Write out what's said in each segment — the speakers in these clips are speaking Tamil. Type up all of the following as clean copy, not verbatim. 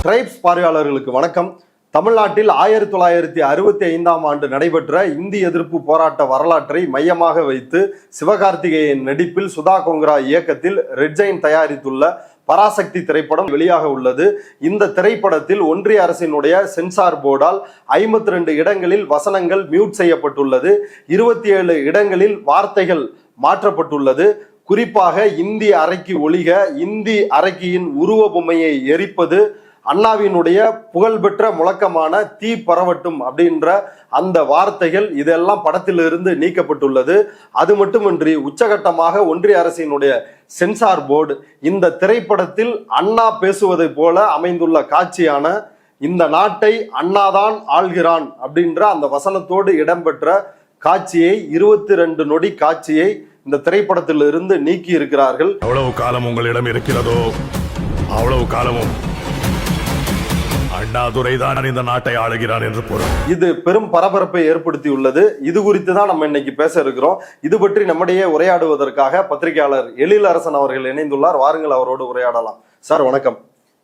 டிரைப்ஸ் பார்வையாளர்களுக்கு வணக்கம். தமிழ்நாட்டில் 1965ஆம் ஆண்டு நடைபெற்ற இந்தி எதிர்ப்பு போராட்ட வரலாற்றை மையமாக வைத்து சிவகார்த்திகேயன் நடிப்பில் சுதா கொங்கரா இயக்கத்தில் ரெட் ஜெயின் தயாரித்துள்ள பராசக்தி திரைப்படம் வெளியாக உள்ளது. இந்த திரைப்படத்தில் ஒன்றிய அரசினுடைய சென்சார் போர்டால் 52 இடங்களில் வசனங்கள் மியூட் செய்யப்பட்டுள்ளது. 27 இடங்களில் வார்த்தைகள் மாற்றப்பட்டுள்ளது. குறிப்பாக இந்தி அரைக்கி ஒழிக, இந்தி அரைக்கியின் உருவ பொம்மையை எரிப்பது, அண்ணாவினுடைய புகழ்பெற்ற முழக்கமான தீ பரவட்டும் அப்படின்ற அந்த வார்த்தைகள் இதெல்லாம் படத்திலிருந்து நீக்கப்பட்டுள்ளது. அது மட்டுமின்றி உச்சகட்டமாக ஒன்றிய அரசினுடைய சென்சார் போர்டு இந்த திரைப்படத்தில் அண்ணா பேசுவதை போல அமைந்துள்ள காட்சியான இந்த நாட்டை அண்ணாதான் ஆள்கிறான் அப்படின்ற அந்த வசனத்தோடு இடம்பெற்ற காட்சியை 22 நொடி காட்சியை இந்த திரைப்படத்தில் இருந்து நீக்கி இருக்கிறார்கள். எவ்வளவு காலம் உங்களிடம் இருக்கிறதோ அவ்வளவு காலமும் அண்ணாதுரைதான் இந்த நாட்டை ஆளுகிறான் என்று பொருள். இது பெரும் பரபரப்பை ஏற்படுத்தியுள்ளது. இது குறித்து தான் நம்ம இன்னைக்கு பேச இருக்கிறோம். இது பற்றி நம்மிடையே உரையாடுவதற்காக பத்திரிகையாளர் எழிலரசன் அவர்கள் இணைந்துள்ளார். வாருங்கள், அவரோடு உரையாடலாம். சார் வணக்கம்.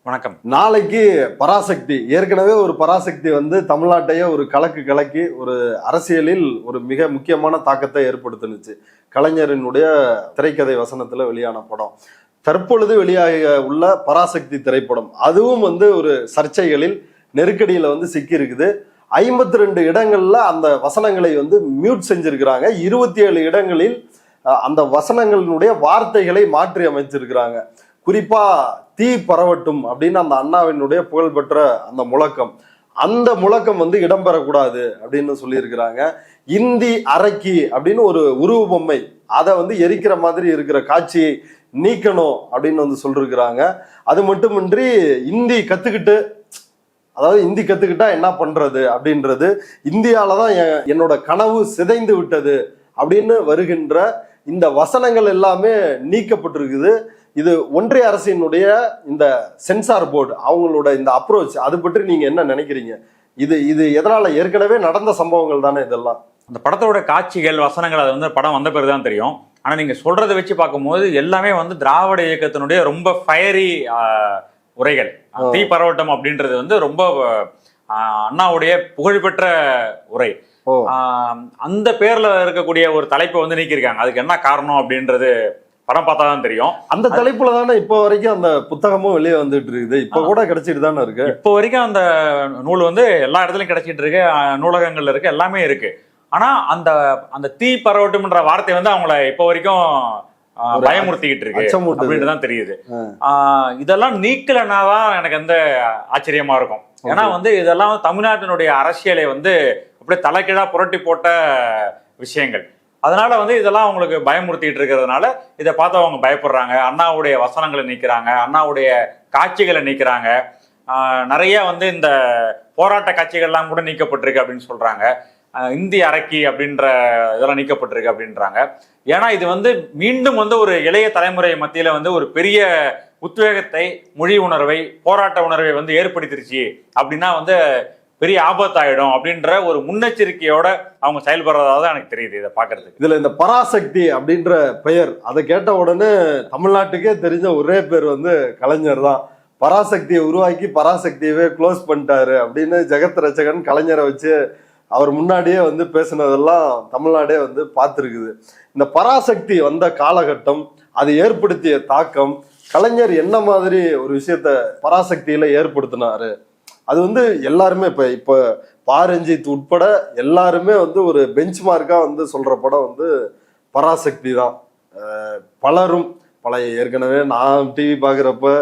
வணக்கம். நாளைக்கு பராசக்தி, ஏற்கனவே ஒரு பராசக்தி தமிழ்நாட்டையே ஒரு கலக்கி ஒரு அரசியலில் ஒரு மிக முக்கியமான தாக்கத்தை ஏற்படுத்தினுச்சு. கலைஞரினுடைய திரைக்கதை வசனத்துல வெளியான படம். தற்பொழுது வெளியாக உள்ள பராசக்தி திரைப்படம் அதுவும் ஒரு சர்ச்சைகளில் நெருக்கடியில சிக்கி இருக்குது. 52 இடங்கள்ல அந்த வசனங்களை மியூட் செஞ்சிருக்கிறாங்க. 27 இடங்களில் அந்த வசனங்களினுடைய வார்த்தைகளை மாற்றி அமைச்சிருக்கிறாங்க. குறிப்பா தீ பரவட்டும் அப்படின்னு அந்த அண்ணாவினுடைய புகழ்பெற்ற அந்த முழக்கம், அந்த முழக்கம் இடம்பெறக்கூடாது அப்படின்னு சொல்லியிருக்கிறாங்க. இந்தி அரைக்கி அப்படின்னு ஒரு உருவ பொம்மை, அதை எரிக்கிற மாதிரி இருக்கிற காட்சியை நீக்கணும் அப்படின்னு சொல்லிருக்கிறாங்க. அது மட்டுமின்றி இந்தி கத்துக்கிட்டு, அதாவது இந்தி கத்துக்கிட்டா என்ன பண்றது அப்படின்றது, இந்தியாலதான் என்னோட கனவு சிதைந்து விட்டது அப்படின்னு வருகின்ற இந்த வசனங்கள் எல்லாமே நீக்கப்பட்டிருக்குது. இது ஒன்றிய அரசினுடைய இந்த சென்சார் போர்டு அவங்களோட இந்த அப்ரோச், அது பற்றி நீங்க என்ன நினைக்கிறீங்க? இது எதனால? ஏற்கனவே நடந்த சம்பவங்கள் தானே இதெல்லாம். அந்த படத்தோட காட்சிகள், வசனங்கள் அது படம் வந்த பிறகுதான் தெரியும். ஆனா நீங்க சொல்றதை வச்சு பார்க்கும்போது எல்லாமே திராவிட இயக்கத்தினுடைய ரொம்ப ஃபயரி உரைகள். தீ பரவட்டம் அப்படின்றது ரொம்ப அண்ணாவுடைய புகழ்பெற்ற உரை. அந்த பேர்ல இருக்கக்கூடிய ஒரு தலைப்பை நீக்கியிருக்காங்க. அதுக்கு என்ன காரணம் அப்படின்றது படம் பார்த்தாதான் தெரியும். அந்த தலைப்புல தானே இப்போ வரைக்கும் அந்த புத்தகமும் வெளியே வந்துட்டு இருக்குது. இப்ப கூட கிடைச்சிட்டு தானே இருக்கு. இப்போ வரைக்கும் அந்த நூல் எல்லா இடத்துலயும் கிடைச்சிட்டு இருக்கு, நூலகங்கள்ல இருக்கு, எல்லாமே இருக்கு. ஆனா அந்த அந்த தீ பரவட்டும்ன்ற வார்த்தை அவங்கள இப்போ வரைக்கும் பயமுறுத்திக்கிட்டு இருக்கு அப்படின்னு தான் தெரியுது. இதெல்லாம் நீக்கலனாதான் எனக்கு ஆச்சரியமா இருக்கும். ஏன்னா இதெல்லாம் தமிழ்நாட்டினுடைய அரசியலை அப்படியே தலைக்கீழா புரட்டி போட்ட விஷயங்கள். அதனால இதெல்லாம் அவங்களுக்கு பயமுறுத்திட்டு இருக்கிறதுனால இதை பார்த்து அவங்க பயப்படுறாங்க. அண்ணாவுடைய வசனங்களை நீக்கிறாங்க, அண்ணாவுடைய காட்சிகளை நீக்கிறாங்க. நிறைய இந்த போராட்ட காட்சிகள்லாம் கூட நீக்கப்பட்டிருக்கு அப்படின்னு சொல்றாங்க. இந்தி அரைக்கி அப்படின்ற இதெல்லாம் நீக்கப்பட்டிருக்கு அப்படின்றாங்க. ஏன்னா இது மீண்டும் ஒரு இளைய தலைமுறை மத்தியில ஒரு பெரிய உத்வேகத்தை, மொழி உணர்வை, போராட்ட உணர்வை ஏற்படுத்திருச்சு அப்படின்னா பெரிய ஆபத்தாயிடும் அப்படின்ற ஒரு முன்னெச்சரிக்கையோட அவங்க செயல்படுறதா தான் எனக்கு தெரியுது இதை பாக்குறதுக்கு. இதுல இந்த பராசக்தி அப்படின்ற பெயர், அதை கேட்ட உடனே தமிழ்நாட்டுக்கே தெரிஞ்ச ஒரே பேர் கலைஞர் தான். பராசக்தியை உருவாக்கி பராசக்தியவே க்ளோஸ் பண்ணிட்டாரு அப்படின்னு ஜெகத் ரட்சகன் கலைஞரை வச்சு அவர் முன்னாடியே பேசினதெல்லாம் தமிழ்நாடே பார்த்துருக்குது. இந்த பராசக்தி வந்த காலகட்டம், அது ஏற்படுத்திய தாக்கம், கலைஞர் என்ன மாதிரி ஒரு விஷயத்த பராசக்தியில ஏற்படுத்தினாரு, அது எல்லாருமே இப்ப பாரஞ்சித் உட்பட எல்லாருமே ஒரு பெஞ்ச் மார்க்கா சொல்ற படம் பராசக்தி தான். பலரும் ஏற்கனவே நான் டிவி பாக்குறப்ப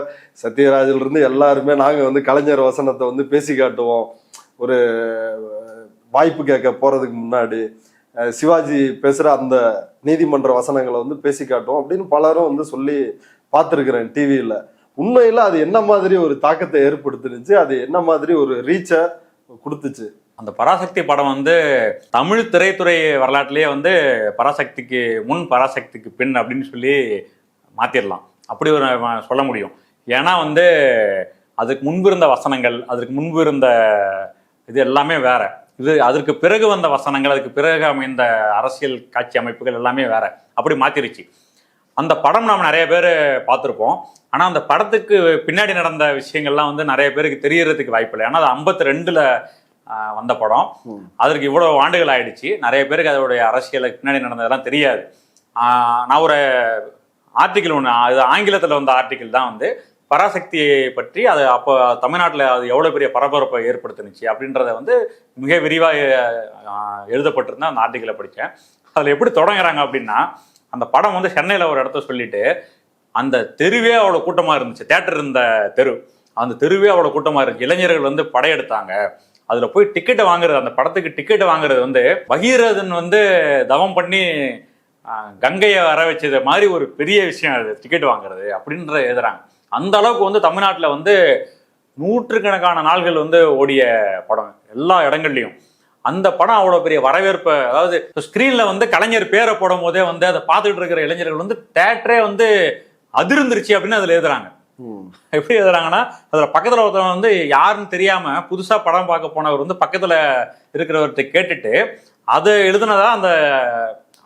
சத்யராஜில இருந்து எல்லாருமே நாங்க கலைஞர் வசனத்தை பேசி காட்டுவோம். ஒரு வாய்ப்பு கேட்க போறதுக்கு முன்னாடி சிவாஜி பேசுற அந்த நீதிமன்ற வசனங்களை பேசி காட்டுவோம் அப்படின்னு பலரும் சொல்லி பார்த்துருக்கிறேன் டிவியில. உண்மையில அது என்ன மாதிரி ஒரு தாக்கத்தை ஏற்படுத்துனுச்சு, அது என்ன மாதிரி ஒரு ரீச்சை கொடுத்துச்சு? அந்த பராசக்தி படம் தமிழ் திரைத்துறை வரலாற்றிலேயே பராசக்திக்கு முன் பராசக்திக்கு பின் அப்படின்னு சொல்லி மாத்திரலாம், அப்படி ஒரு சொல்ல முடியும். ஏன்னா அதுக்கு முன்பு இருந்த வசனங்கள், அதுக்கு முன்பு இருந்த இது எல்லாமே வேற. அதற்கு பிறகு வந்த வசனங்கள், அதுக்கு பிறகு அமைந்த அரசியல் காட்சி அமைப்புகள் எல்லாமே வேற, அப்படி மாத்திருச்சு. அந்த படம் நாம் நிறைய பேர் பார்த்துருப்போம். ஆனா அந்த படத்துக்கு பின்னாடி நடந்த விஷயங்கள்லாம் வந்து நிறைய பேருக்கு தெரியறதுக்கு வாய்ப்பு இல்லை. ஏன்னா அது 52ல் வந்த படம். அதற்கு இவ்வளவு ஆண்டுகள் ஆயிடுச்சு. நிறைய பேருக்கு அதோடைய அரசியலுக்கு பின்னாடி நடந்ததெல்லாம் தெரியாது. நான் ஒரு ஆர்டிக்கிள் ஒன்று, அது ஆங்கிலத்தில் வந்த ஆர்டிக்கிள் தான் வந்து பராசக்தியை பற்றி. அது அப்போ தமிழ்நாட்டில் அது எவ்வளோ பெரிய பரபரப்பை ஏற்படுத்துனுச்சு அப்படின்றத வந்து மிக விரிவாக எழுதப்பட்டிருந்தா அந்த ஆர்டிக்கிளை படித்தேன். அதில் எப்படி தொடங்குறாங்க அப்படின்னா, அந்த படம் வந்து சென்னையில் ஒரு இடத்த சொல்லிட்டு அந்த தெருவே அவ்வளோ கூட்டமாக இருந்துச்சு. தேட்டர் இருந்த தெரு, அந்த தெருவே அவ்வளோ கூட்டமாக இருந்துச்சு. இளைஞர்கள் வந்து படையெடுத்தாங்க. அதில் போய் டிக்கெட்டை வாங்குறது, அந்த படத்துக்கு டிக்கெட்டை வாங்குறது வந்து பகீரதன் வந்து தவம் பண்ணி கங்கையை வர வச்சது மாதிரி ஒரு பெரிய விஷயம் அது, டிக்கெட் வாங்குறது அப்படின்ற எழுதுறாங்க. அந்த அளவுக்கு வந்து தமிழ்நாட்டில் வந்து நூற்றுக்கணக்கான நாள்கள் வந்து ஓடிய படம் எல்லா இடங்கள்லையும். அந்த படம் அவ்வளோ பெரிய வரவேற்பை, அதாவது ஸ்க்ரீனில் வந்து கலைஞர் பேரை போடும் போதே வந்து அதை பார்த்துக்கிட்டு இருக்கிற இளைஞர்கள் வந்து தேட்டரே வந்து அதிர்ந்துருச்சு அப்படின்னு அதில் எழுதுறாங்க. எப்படி எழுதுறாங்கன்னா, அதில் பக்கத்தில் ஒருத்தவங்க வந்து யாருன்னு தெரியாம புதுசா படம் பார்க்க போனவர் வந்து பக்கத்தில் இருக்கிறவர்கிட்ட கேட்டுட்டு அதை எழுதுனதா அந்த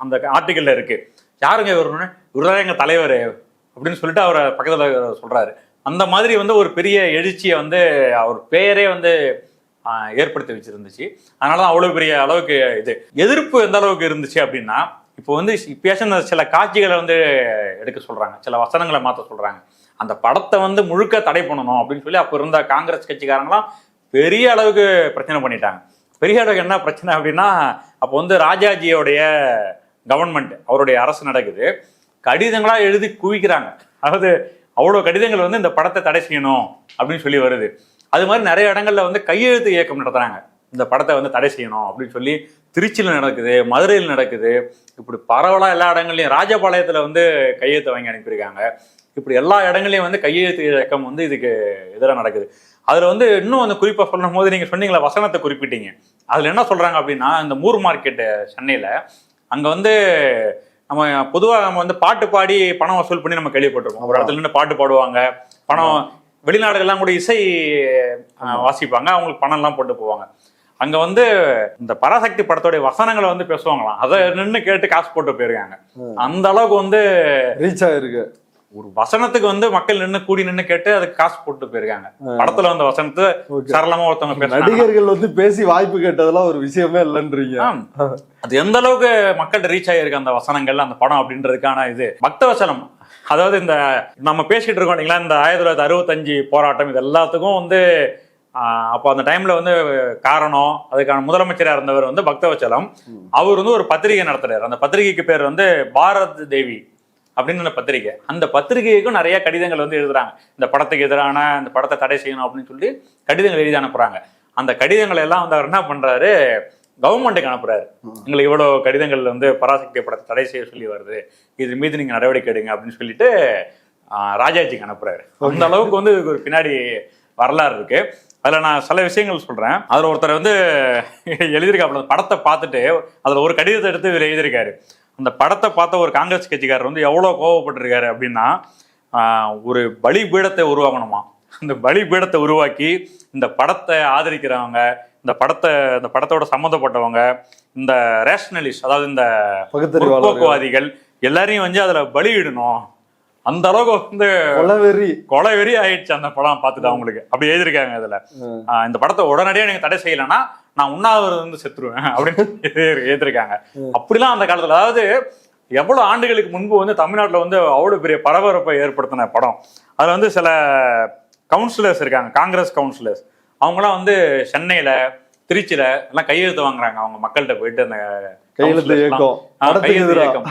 அந்த ஆர்டிக்கல்ல இருக்கு. யாருங்க இவருன்னு, இவர்தான் எங்க தலைவர் அப்படின்னு சொல்லிட்டு அவரை பக்கத்தில் சொல்றாரு. அந்த மாதிரி வந்து ஒரு பெரிய எழுச்சியை வந்து அவர் பெயரே வந்து ஏற்படுத்தி வச்சிருந்துச்சு. அதனாலதான் அவ்வளவு பெரிய அளவுக்கு இது எதிர்ப்பு எந்த அளவுக்கு இருந்துச்சு அப்படின்னா, இப்போ வந்து பேசின சில காட்சிகளை வந்து எடுக்க சொல்றாங்க, சில வசனங்களை மாற்ற சொல்றாங்க. அந்த படத்தை வந்து முழுக்க தடை பண்ணணும் அப்படின்னு சொல்லி அப்போ இருந்த காங்கிரஸ் கட்சிக்காரங்களாம் பெரிய அளவுக்கு பிரச்சனை பண்ணிட்டாங்க. பெரிய அளவுக்கு என்ன பிரச்சனை அப்படின்னா, அப்போ வந்து ராஜாஜியோடைய கவர்மெண்ட், அவருடைய அரசு நடக்குது. கடிதங்களா எழுதி குவிக்கிறாங்க. அதாவது அவ்வளோ கடிதங்கள் வந்து இந்த படத்தை தடை செய்யணும் அப்படின்னு சொல்லி வருது. அது மாதிரி நிறைய இடங்கள்ல வந்து கையெழுத்து இயக்கம் நடத்துறாங்க, இந்த படத்தை வந்து தடை செய்யணும் அப்படின்னு சொல்லி. திருச்சியில் நடக்குது, மதுரையில் நடக்குது, இப்படி பரவலா எல்லா இடங்கள்லையும். ராஜபாளையத்தில் வந்து கையெழுத்து வாங்கி அனுப்பியிருக்காங்க. இப்படி எல்லா இடங்களையும் வந்து கையெழுத்து இயக்கம் வந்து இதுக்கு எதிராக நடக்குது. அதுல வந்து இன்னும் வந்து குறிப்பா சொல்லும் போது, நீங்க சொன்னீங்களா வசனத்தை குறிப்பிட்டீங்க, அதுல என்ன சொல்றாங்க அப்படின்னா, இந்த மூர் மார்க்கெட்டு சென்னையில, அங்க வந்து நம்ம பொதுவாக நம்ம வந்து பாட்டு பாடி பணம் வசூல் பண்ணி நம்ம கேள்விப்பட்டிருக்கோம். ஒரு இடத்துல நின்று பாட்டு பாடுவாங்க, பணம், வெளிநாடுகள்லாம் கூட இசை வாசிப்பாங்க, அவங்களுக்கு பணம் எல்லாம் போட்டு போவாங்க. அங்க வந்து இந்த பராசக்தி படத்தோடைய வசனங்களை வந்து பேசுவாங்களாம், அதை நின்று கேட்டு காசு போட்டு போயிருக்காங்க. அந்த அளவுக்கு வந்து ரீச் ஆயிருக்கு. ஒரு வசனத்துக்கு வந்து மக்கள் நின்று கூடி நின்று கேட்டு அதுக்கு காசு போட்டு போயிருக்காங்க. படத்துல வந்த வசனத்தை சரளமா ஒருத்தவங்க நடிகர்கள் வந்து பேசி வாய்ப்பு கேட்டதெல்லாம் ஒரு விஷயமே இல்லைன்றீங்க. அது எந்த அளவுக்கு மக்கள் ரீச் ஆகிருக்கு அந்த வசனங்கள், அந்த படம் அப்படின்றதுக்கான இது பக்தவசனம். அதாவது இந்த நம்ம பேசிட்டு இருக்கோம் இல்லைங்களா, இந்த 1965 போராட்டம், இது எல்லாத்துக்கும் வந்து அப்போ அந்த டைம்ல வந்து காரணம், அதுக்கான முதலமைச்சராக இருந்தவர் வந்து பக்தவச்சலம். அவர் வந்து ஒரு பத்திரிகை நடத்துறாரு. அந்த பத்திரிகைக்கு பேர் வந்து பாரத் தேவி அப்படின்னு அந்த பத்திரிகை. அந்த பத்திரிகைக்கும் நிறைய கடிதங்கள் வந்து எழுதுறாங்க, இந்த படத்துக்கு எதிரான, இந்த படத்தை தடை செய்யணும் அப்படின்னு சொல்லி கடிதங்கள் எழுதி அனுப்புறாங்க. அந்த கடிதங்கள் எல்லாம் வந்து அவர் என்ன பண்றாரு, கவர்மெண்ட்டுக்கு அனுப்புறாரு. எங்களுக்கு இவ்வளவு கடிதங்கள் வந்து பராசக்தி படத்தை தடை செய்ய சொல்லி வருது, இது மீது நீங்க நடவடிக்கை எடுங்க அப்படின்னு சொல்லிட்டு ராஜாஜிக்கு அனுப்புறாரு. அந்த அளவுக்கு வந்து இதுக்கு ஒரு பின்னாடி வரலாறு இருக்கு. அதுல நான் சில விஷயங்கள் சொல்றேன். அதுல ஒருத்தர் வந்து எழுதியிருக்காப்புல, படத்தை பார்த்துட்டு அதுல ஒரு கடிதத்தை எடுத்து இதில் எழுதியிருக்காரு. அந்த படத்தை பார்த்த ஒரு காங்கிரஸ் கட்சிக்காரர் வந்து எவ்வளவு கோவப்பட்டிருக்காரு அப்படின்னா, ஒரு பலி பீடத்தை உருவாக்கணுமா, இந்த பலி பீடத்தை உருவாக்கி இந்த படத்தை ஆதரிக்கிறவங்க, இந்த படத்தோட சம்மந்தப்பட்டவங்க, இந்த ரேஷனலிஸ்ட், அதாவது இந்த முற்போக்குவாதிகள் எல்லாரையும் வந்து அதுல பலியிடணும். அந்த அளவுக்கு வந்து கொலைவெறி ஆயிடுச்சு அந்த படம் பார்த்துட்டு அவங்களுக்கு. அப்படி எழுதியிருக்காங்க இதுல. இந்த படத்தை உடனடியாக நீங்க தடை செய்யலைன்னா நான் உண்ணாவிரதம் வந்து செத்துருவேன் அப்படின்னு எழுதியிருக்காங்க. அப்படிலாம் அந்த காலத்துல, அதாவது எவ்வளவு ஆண்டுகளுக்கு முன்பு வந்து தமிழ்நாட்டில் வந்து அவ்வளவு பெரிய பரபரப்பை ஏற்படுத்தின படம். அதுல வந்து சில கவுன்சிலர்ஸ் இருக்காங்க, காங்கிரஸ் கவுன்சிலர்ஸ், அவங்களாம் வந்து சென்னையில, திருச்சியில எல்லாம் கையெழுத்து வாங்குறாங்க. அவங்க மக்கள்கிட்ட போயிட்டு அந்த கையெழுத்து இயக்கம்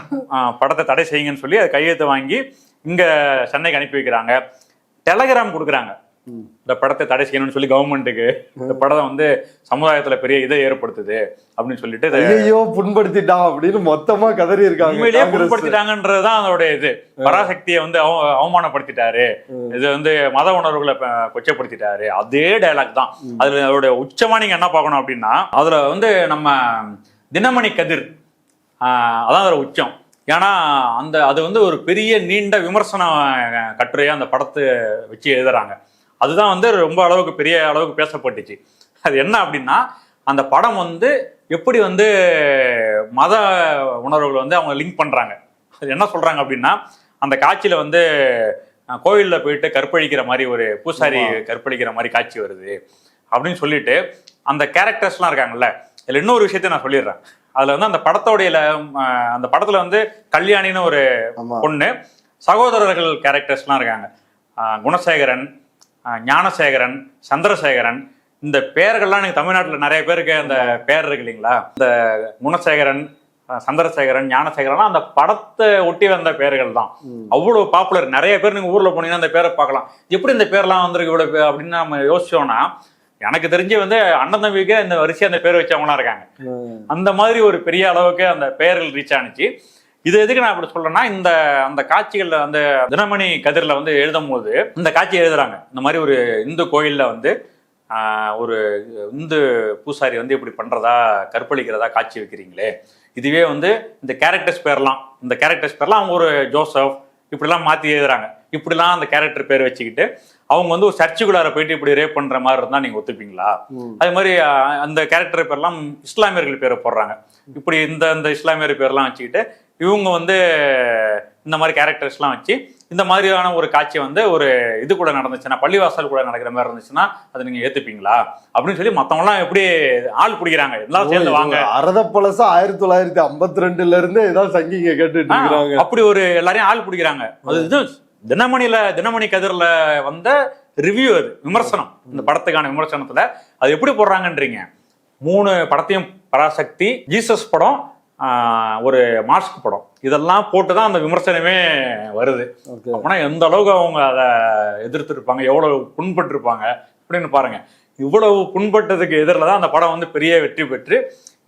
படத்தை தடை செய்யுங்கன்னு சொல்லி அதை கையெழுத்து வாங்கி இங்க சென்னைக்கு அனுப்பி வைக்கிறாங்க. டெலகிராம் கொடுக்குறாங்க, இந்த படத்தை தடை செய்யணும்னு சொல்லி கவர்மெண்ட்டுக்கு. இந்த படம் வந்து சமுதாயத்துல பெரிய இதை ஏற்படுத்துது அப்படின்னு சொல்லிட்டு, ஐயோ புண்படுத்திட்டான் அப்படின்னு மொத்தமா கதறி இருக்காங்க. உண்மையிலேயே புண்படுத்திட்டாங்கன்றதுதான் அதோட இது. பராசக்தியை வந்து அவமானப்படுத்திட்டாரு, இது வந்து மத உணர்வுகளை கொச்சப்படுத்திட்டாரு, அதே டைலாக் தான். அதுல அதோட உச்சமா நீங்க என்ன பார்க்கணும் அப்படின்னா, அதுல வந்து நம்ம தினமணி கதிர் அதான் அதோட உச்சம். ஏன்னா அது வந்து ஒரு பெரிய நீண்ட விமர்சன கட்டுரையா அந்த படத்தை வச்சு எழுதுறாங்க. அதுதான் வந்து ரொம்ப அளவுக்கு பெரிய அளவுக்கு பேசப்பட்டுச்சு. அது என்ன அப்படின்னா, அந்த படம் வந்து எப்படி வந்து மத உணர்வுகளை வந்து அவங்க லிங்க் பண்றாங்க. அது என்ன சொல்றாங்க அப்படின்னா, அந்த காட்சியில வந்து கோயில்ல போயிட்டு கற்பழிக்கிற மாதிரி ஒரு பூசாரி கற்பழிக்கிற மாதிரி காட்சி வருது அப்படின்னு சொல்லிட்டு அந்த கேரக்டர்ஸ்லாம் இருக்காங்கல்ல. இதுல இன்னொரு விஷயத்த நான் சொல்லிடுறேன். அதுல வந்து அந்த அந்த படத்துல வந்து கல்யாணின்னு ஒரு பொண்ணு, சகோதரர்கள் கேரக்டர்ஸ்லாம் இருக்காங்க. குணசேகரன், ஞானசேகரன், சந்திரசேகரன். இந்த பெயர்கள்லாம் எனக்கு தமிழ்நாட்டில் நிறைய பேருக்கு அந்த பெயர் இருக்கு இல்லைங்களா. இந்த குணசேகரன், சந்திரசேகரன், ஞானசேகரன் அந்த படத்தை ஒட்டி வந்த பெயர்கள் தான். அவ்வளவு பாப்புலர். நிறைய பேர் நீங்க ஊர்ல போனீங்கன்னா அந்த பேரை பார்க்கலாம். எப்படி இந்த பேர்லாம் வந்திருக்கு இவ்வளவு அப்படின்னு நம்ம யோசிச்சோம்னா, எனக்கு தெரிஞ்சு வந்து அண்ணன் தம்பிக்கு இந்த வரிசையா அந்த பேர் வச்சவங்களாம் இருக்காங்க. அந்த மாதிரி ஒரு பெரிய அளவுக்கு அந்த பெயர்கள் ரீச் ஆனிச்சு. இது எதுக்கு நான் அப்படி சொல்றேன்னா, அந்த காட்சிகள்ல அந்த தினமணி கதிரில் வந்து எழுதும் போது இந்த காட்சி எழுதுறாங்க. இந்த மாதிரி ஒரு இந்து கோயில்ல வந்து ஒரு இந்து பூசாரி வந்து இப்படி பண்றதா, கற்பழிக்கிறதா காட்சி வைக்கிறீங்களே, இதுவே வந்து இந்த கேரக்டர்ஸ் பேர்லாம் அவங்க ஒரு ஜோசப் இப்படிலாம் மாத்தி எழுதுறாங்க. இப்படிலாம் அந்த கேரக்டர் பேர் வச்சுக்கிட்டு அவங்க வந்து ஒரு சர்ச்சுக்குள்ளார போயிட்டு இப்படி ரேப் பண்ற மாதிரி இருந்தா நீங்க ஒத்துப்பீங்களா? அதே மாதிரி அந்த கேரக்டர் பேர்லாம் இஸ்லாமியர்கள் பேரை போடுறாங்க. இப்படி இந்த இஸ்லாமியர் பேர்லாம் வச்சுக்கிட்டு இவங்க வந்து இந்த மாதிரி கேரக்டர்ஸ்லாம் வச்சு இந்த மாதிரியான ஒரு காட்சி வந்து ஒரு இது கூட நடந்துச்சுன்னா, பள்ளிவாசல் கூட நடக்கிற மாதிரி இருந்துச்சுன்னா அதை நீங்க ஏத்துப்பீங்களா அப்படின்னு சொல்லி மத்தவங்க எல்லாம் எப்படி ஆள் பிடிக்கிறாங்க. எல்லாரும் சேர்ந்து வாங்க. அரதப்பழசா 1952 இருந்தே ஏதாவது சங்கிங்க கேட்டுட்டு இருக்காங்க. அப்படி ஒரு எல்லாரையும் ஆள் பிடிக்கிறாங்க. அது இது தினமணி கதிரில் வந்த ரிவ்யூ, அது விமர்சனம். இந்த படத்துக்கான விமர்சனத்துல அது எப்படி போடுறாங்கன்றீங்க. 3 படத்தையும், பராசக்தி, ஜீசஸ் படம், ஒரு மாஸ்க் படம், இதெல்லாம் போட்டுதான் அந்த விமர்சனமே வருது. அப்படின்னா எந்த அளவுக்கு அவங்க அதை எதிர்த்து இருப்பாங்க, எவ்வளவு புண்பட்டு இருப்பாங்க அப்படின்னு பாருங்க. இவ்வளவு புண்பட்டதுக்கு எதிரில் தான் அந்த படம் வந்து பெரிய வெற்றி பெற்று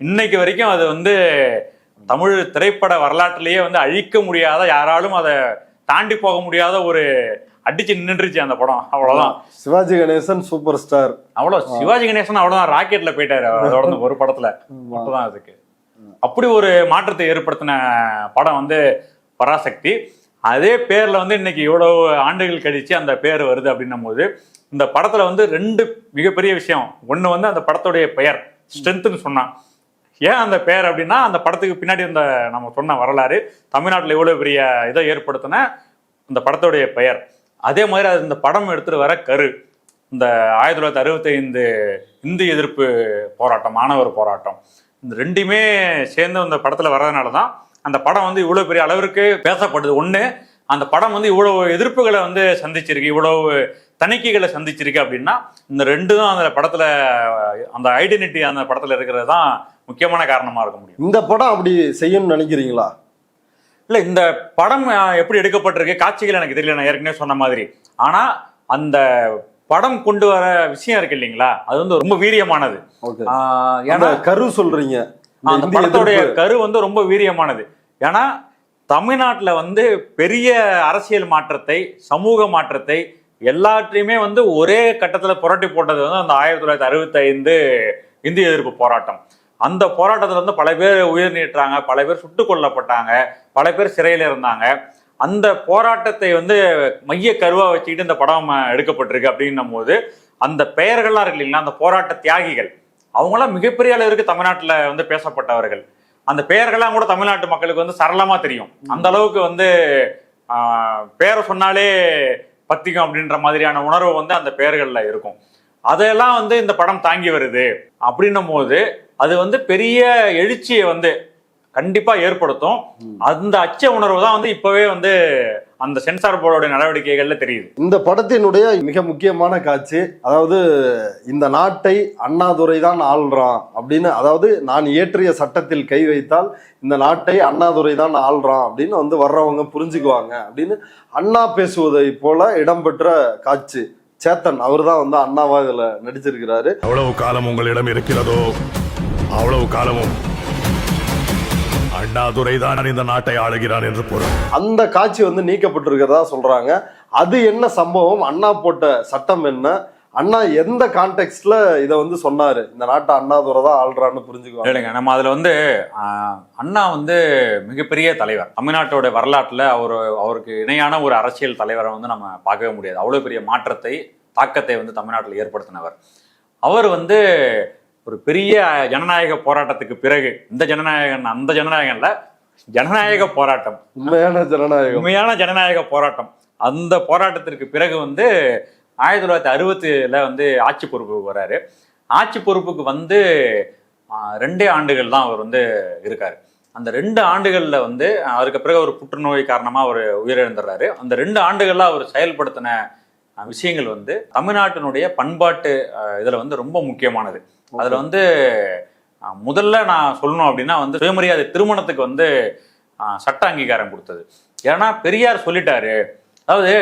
இன்னைக்கு வரைக்கும் அது வந்து தமிழ் திரைப்பட வரலாற்றிலேயே வந்து அழிக்க முடியாத, யாராலும் அதை தாண்டி போக முடியாத ஒரு அடிச்சு நின்றுச்சு அந்த படம். அவ்வளவுதான். Sivaji Ganesan super star. அவ்வளவு சிவாஜி கணேசன் அவ்வளவுதான் ராக்கெட்ல போயிட்டாரு அதோட ஒரு படத்துல மட்டும்தான். அதுக்கு அப்படி ஒரு மாற்றத்தை ஏற்படுத்தின படம் வந்து பராசக்தி. அதே பேர்ல வந்து இன்னைக்கு இவ்வளவு ஆண்டுகள் கழிச்சு அந்த பேர் வருது அப்படின்னும் போது இந்த படத்துல வந்து 2 மிகப்பெரிய விஷயம். ஒண்ணு வந்து அந்த படத்துடைய பெயர் ஸ்ட்ரென்த்னு சொன்னான். ஏன் அந்த பெயர் அப்படின்னா, அந்த படத்துக்கு பின்னாடி இந்த நம்ம சொன்ன வரலாறு, தமிழ்நாட்டில் இவ்வளவு பெரிய இதை ஏற்படுத்தின இந்த படத்துடைய பெயர். அதே மாதிரி அது இந்த படம் எடுத்துட்டு வர கரு, இந்த 1965 இந்து எதிர்ப்பு போராட்டம், மாணவர் போராட்டம், இந்த 2மே சேர்ந்து அந்த படத்துல வர்றதுனால தான் அந்த படம் வந்து இவ்வளவு பெரிய அளவிற்கு பேசப்படுது. ஒண்ணு, அந்த படம் வந்து இவ்வளவு எதிர்ப்புகளை வந்து சந்திச்சிருக்கு, இவ்வளவு தணிக்கைகளை சந்திச்சிருக்கு அப்படின்னா இந்த 2 தான் அந்த படத்துல, அந்த ஐடென்டிட்டி அந்த படத்துல இருக்கிறது தான் முக்கியமான காரணமா இருக்க முடியும். இந்த படம் அப்படி செய்யணும்னு நினைக்கிறீங்களா? இல்ல, இந்த படம் எப்படி எடுக்கப்பட்டிருக்கு, காட்சிகள் எனக்கு தெரியல, நான் ஏற்கனவே சொன்ன மாதிரி. ஆனா அந்த படம் கொண்டு வர விஷயம் இருக்கு இல்லைங்களா, அது வந்து ரொம்ப வீரியமானது. ஏன்னா கரு சொல்றீங்க, அந்த படத்துடைய கரு வந்து ரொம்ப வீரியமானது. ஏன்னா தமிழ்நாட்டுல வந்து பெரிய அரசியல் மாற்றத்தை, சமூக மாற்றத்தை எல்லாத்தையுமே வந்து ஒரே கட்டத்துல புரட்டி போட்டது வந்து அந்த 1965 இந்திய எதிர்ப்பு போராட்டம். அந்த போராட்டத்துல வந்து பல பேர் உயிர் நீட்டாங்க, பல பேர் சுட்டுக் கொல்லப்பட்டாங்க, பல பேர் சிறையில இருந்தாங்க. அந்த போராட்டத்தை வந்து மைய கருவா வச்சுக்கிட்டு இந்த படம் எடுக்கப்பட்டிருக்கு அப்படின்னும் போது அந்த பெயர்கள்லாம் இருக்கு இல்லைங்களா, அந்த போராட்ட தியாகிகள் அவங்களாம் மிகப்பெரிய அளவிற்கு தமிழ்நாட்டுல வந்து பேசப்பட்டவர்கள். அந்த பெயர்கள்லாம் கூட தமிழ்நாட்டு மக்களுக்கு வந்து சரளமா தெரியும். அந்த அளவுக்கு வந்து பேரை சொன்னாலே பத்திக்கும் அப்படின்ற மாதிரியான உணர்வு வந்து அந்த பெயர்கள்ல இருக்கும். அதெல்லாம் வந்து இந்த படம் தாங்கி வருது அப்படின்னும் போது அது வந்து பெரிய எழுச்சியை வந்து கண்டிப்பா ஏற்படுத்தும். அந்த அச்ச உணர்வு தான் வந்து இப்பவே வந்து அந்த சென்சார் போர்டோட நடவடிக்கைகள்ல தெரியுது. இந்த படத்தினுடைய மிக முக்கியமான காட்சி, அதாவது இந்த நாட்டை அண்ணாதுரை தான் ஆள்றான் அப்படின்னு, அதாவது நான் இயற்றிய சட்டத்தில் கை வைத்தால் இந்த நாட்டை அண்ணாதுரை தான் ஆள்றான் அப்படின்னு வந்து வர்றவங்க புரிஞ்சுக்குவாங்க அப்படின்னு அண்ணா பேசுவதை போல இடம்பெற்ற காட்சி. சேத்தன் அவர் தான் வந்து அண்ணாவா இதுல நடிச்சிருக்கிறாரு. எவ்வளவு காலம் உங்களிடம் இருக்கிறதோ அவ்வளவு காலமும் அண்ணாதுரை தான் இந்த நாட்டை ஆளுகிறான் என்று பொருள். அந்த காட்சி வந்து நீக்கப்பட்டிருக்கிறதா சொல்றாங்க. அது என்ன சம்பவம், அண்ணா போட்ட சட்டம் என்ன, அண்ணா எந்த கான்டெக்ட்ல இதை வந்து சொன்னாரு, இந்த நாட்டை அண்ணாதுரை தான் ஆள்றான்னு புரிஞ்சுக்குவாங்க. நம்ம அதுல வந்து அண்ணா வந்து மிகப்பெரிய தலைவர். தமிழ்நாட்டோட வரலாற்றுல அவருக்கு இணையான ஒரு அரசியல் தலைவரை வந்து நம்ம பார்க்கவே முடியாது. அவ்வளவு பெரிய மாற்றத்தை, தாக்கத்தை வந்து தமிழ்நாட்டில் ஏற்படுத்தினவர். அவர் வந்து ஒரு பெரிய ஜனநாயக போராட்டத்துக்கு பிறகு, இந்த ஜனநாயகன் அந்த ஜனநாயகன்ல ஜனநாயக போராட்டம், உண்மையான ஜனநாயக போராட்டம். அந்த போராட்டத்திற்கு பிறகு வந்து 1960 வந்து ஆட்சி பொறுப்புக்கு வர்றாரு. ஆட்சி பொறுப்புக்கு வந்து 2 ஆண்டுகள் தான் அவர் வந்து இருக்காரு. அந்த 2 ஆண்டுகள்ல வந்து அதுக்கு பிறகு ஒரு புற்றுநோய் காரணமா அவர் உயிரிழந்துடுறாரு. அந்த 2 ஆண்டுகள்ல அவர் செயல்படுத்தின விஷயங்கள் வந்து தமிழ்நாட்டினுடைய பண்பாட்டு இதுல வந்து ரொம்ப முக்கியமானது. அதுல வந்து முதல்ல நான் சொல்லணும் அப்படின்னா வந்து சுயமரியாதை திருமணத்துக்கு வந்து சட்ட அங்கீகாரம் கொடுத்தது. ஏன்னா பெரியார் சொல்லிட்டாரு. அதாவது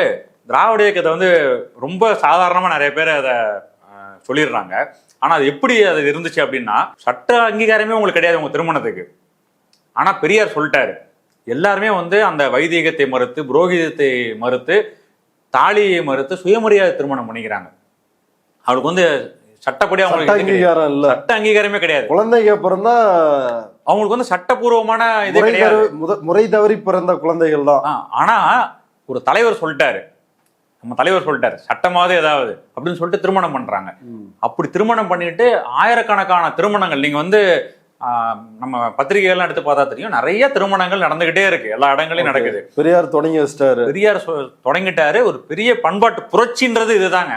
திராவிட இயக்கத்தை வந்து ரொம்ப சாதாரணமா நிறைய பேர் அதை சொல்லிடுறாங்க. ஆனா அது எப்படி அது இருந்துச்சு அப்படின்னா, சட்ட அங்கீகாரமே உங்களுக்கு கிடையாது உங்க திருமணத்துக்கு. ஆனா பெரியார் சொல்லிட்டாரு. எல்லாருமே வந்து அந்த வைதீகத்தை மறுத்து, புரோகிதத்தை மறுத்து, தாலியை மறுத்து சுயமரியாதை திருமணம் பண்ணிக்கிறாங்க. அவளுக்கு வந்து சட்டப்படி அவங்களுக்கு சட்ட அங்கீகாரமே கிடையாது. குழந்தைங்க பிறந்தா அவங்களுக்கு வந்து சட்டபூர்வமான இது கிடையாது. முறை தவறி பிறந்த குழந்தைகள் தான். ஆனா ஒரு தலைவர் சொல்லிட்டாரு, நம்ம தலைவர் சொல்லிட்டாரு சட்டமாவது ஏதாவது அப்படின்னு சொல்லிட்டு திருமணம் பண்றாங்க. அப்படி திருமணம் பண்ணிட்டு ஆயிரக்கணக்கான திருமணங்கள் நீங்க வந்து நம்ம பத்திரிகைகள்லாம் எடுத்து பார்த்தா தெரியும், நிறைய திருமணங்கள் நடந்துகிட்டே இருக்கு, எல்லா இடங்களையும் நடக்குது. பெரியார் தொடங்கி வச்சிட்டாரு, பெரியார் தொடங்கிட்டாரு. ஒரு பெரிய பண்பாட்டு புரட்சின்றது இதுதாங்க.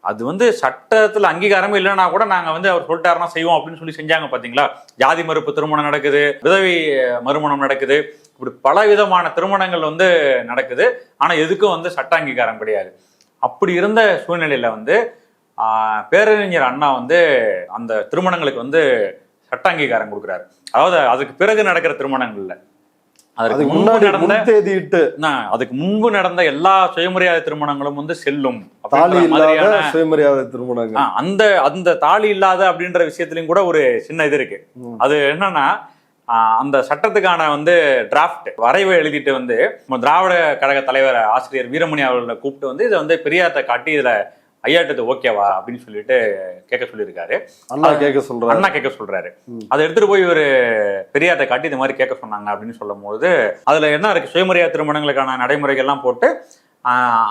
அது வந்து சட்டத்துல அங்கீகாரமே இல்லைன்னா கூட நாங்க வந்து அவர் சொல்லிட்டாருன்னா செய்வோம் அப்படின்னு சொல்லி செஞ்சாங்க. பாத்தீங்களா, ஜாதி மறுப்பு திருமணம் நடக்குது, விதவை மறுமணம் நடக்குது, இப்படி பல விதமான திருமணங்கள் வந்து நடக்குது. ஆனா எதுக்கும் வந்து சட்ட அங்கீகாரம் கிடையாது. அப்படி இருந்த சூழ்நிலையில வந்து பேரறிஞர் அண்ணா வந்து அந்த திருமணங்களுக்கு வந்து சட்ட அங்கீகாரம் கொடுக்குறாரு. அதாவது அதுக்கு பிறகு நடக்கிற திருமணங்கள்ல அதுக்கு முன்பு நடந்த எல்லா சுயமரியாதை திருமணங்களும் வந்து செல்லும். சுயமரியாதை திருமணங்கள் அந்த தாலி இல்லாத அப்படின்ற விஷயத்திலயும் கூட ஒரு சின்ன இது இருக்கு. அது என்னன்னா, அந்த சட்டத்துக்கான வந்து டிராஃப்ட் வரைவை எழுதிட்டு வந்து திராவிட கழக தலைவர் ஆசிரியர் வீரமணி அவர்களை கூப்பிட்டு வந்து இதை வந்து பெரியார்ட்ட காட்டி இதுல ஐயாட்டது ஓகேவா அப்படின்னு சொல்லிட்டு கேட்க சொல்லியிருக்காரு. அண்ணா கேட்க சொல்றாரு. அதை எடுத்துட்டு போய் ஒரு பெரியார்ட்ட காட்டி இந்த மாதிரி கேட்க சொன்னாங்க அப்படின்னு சொல்லும் போது அதுல என்ன இருக்கு, சுயமரியாதை திருமணங்களுக்கான நடைமுறைகள்லாம் போட்டு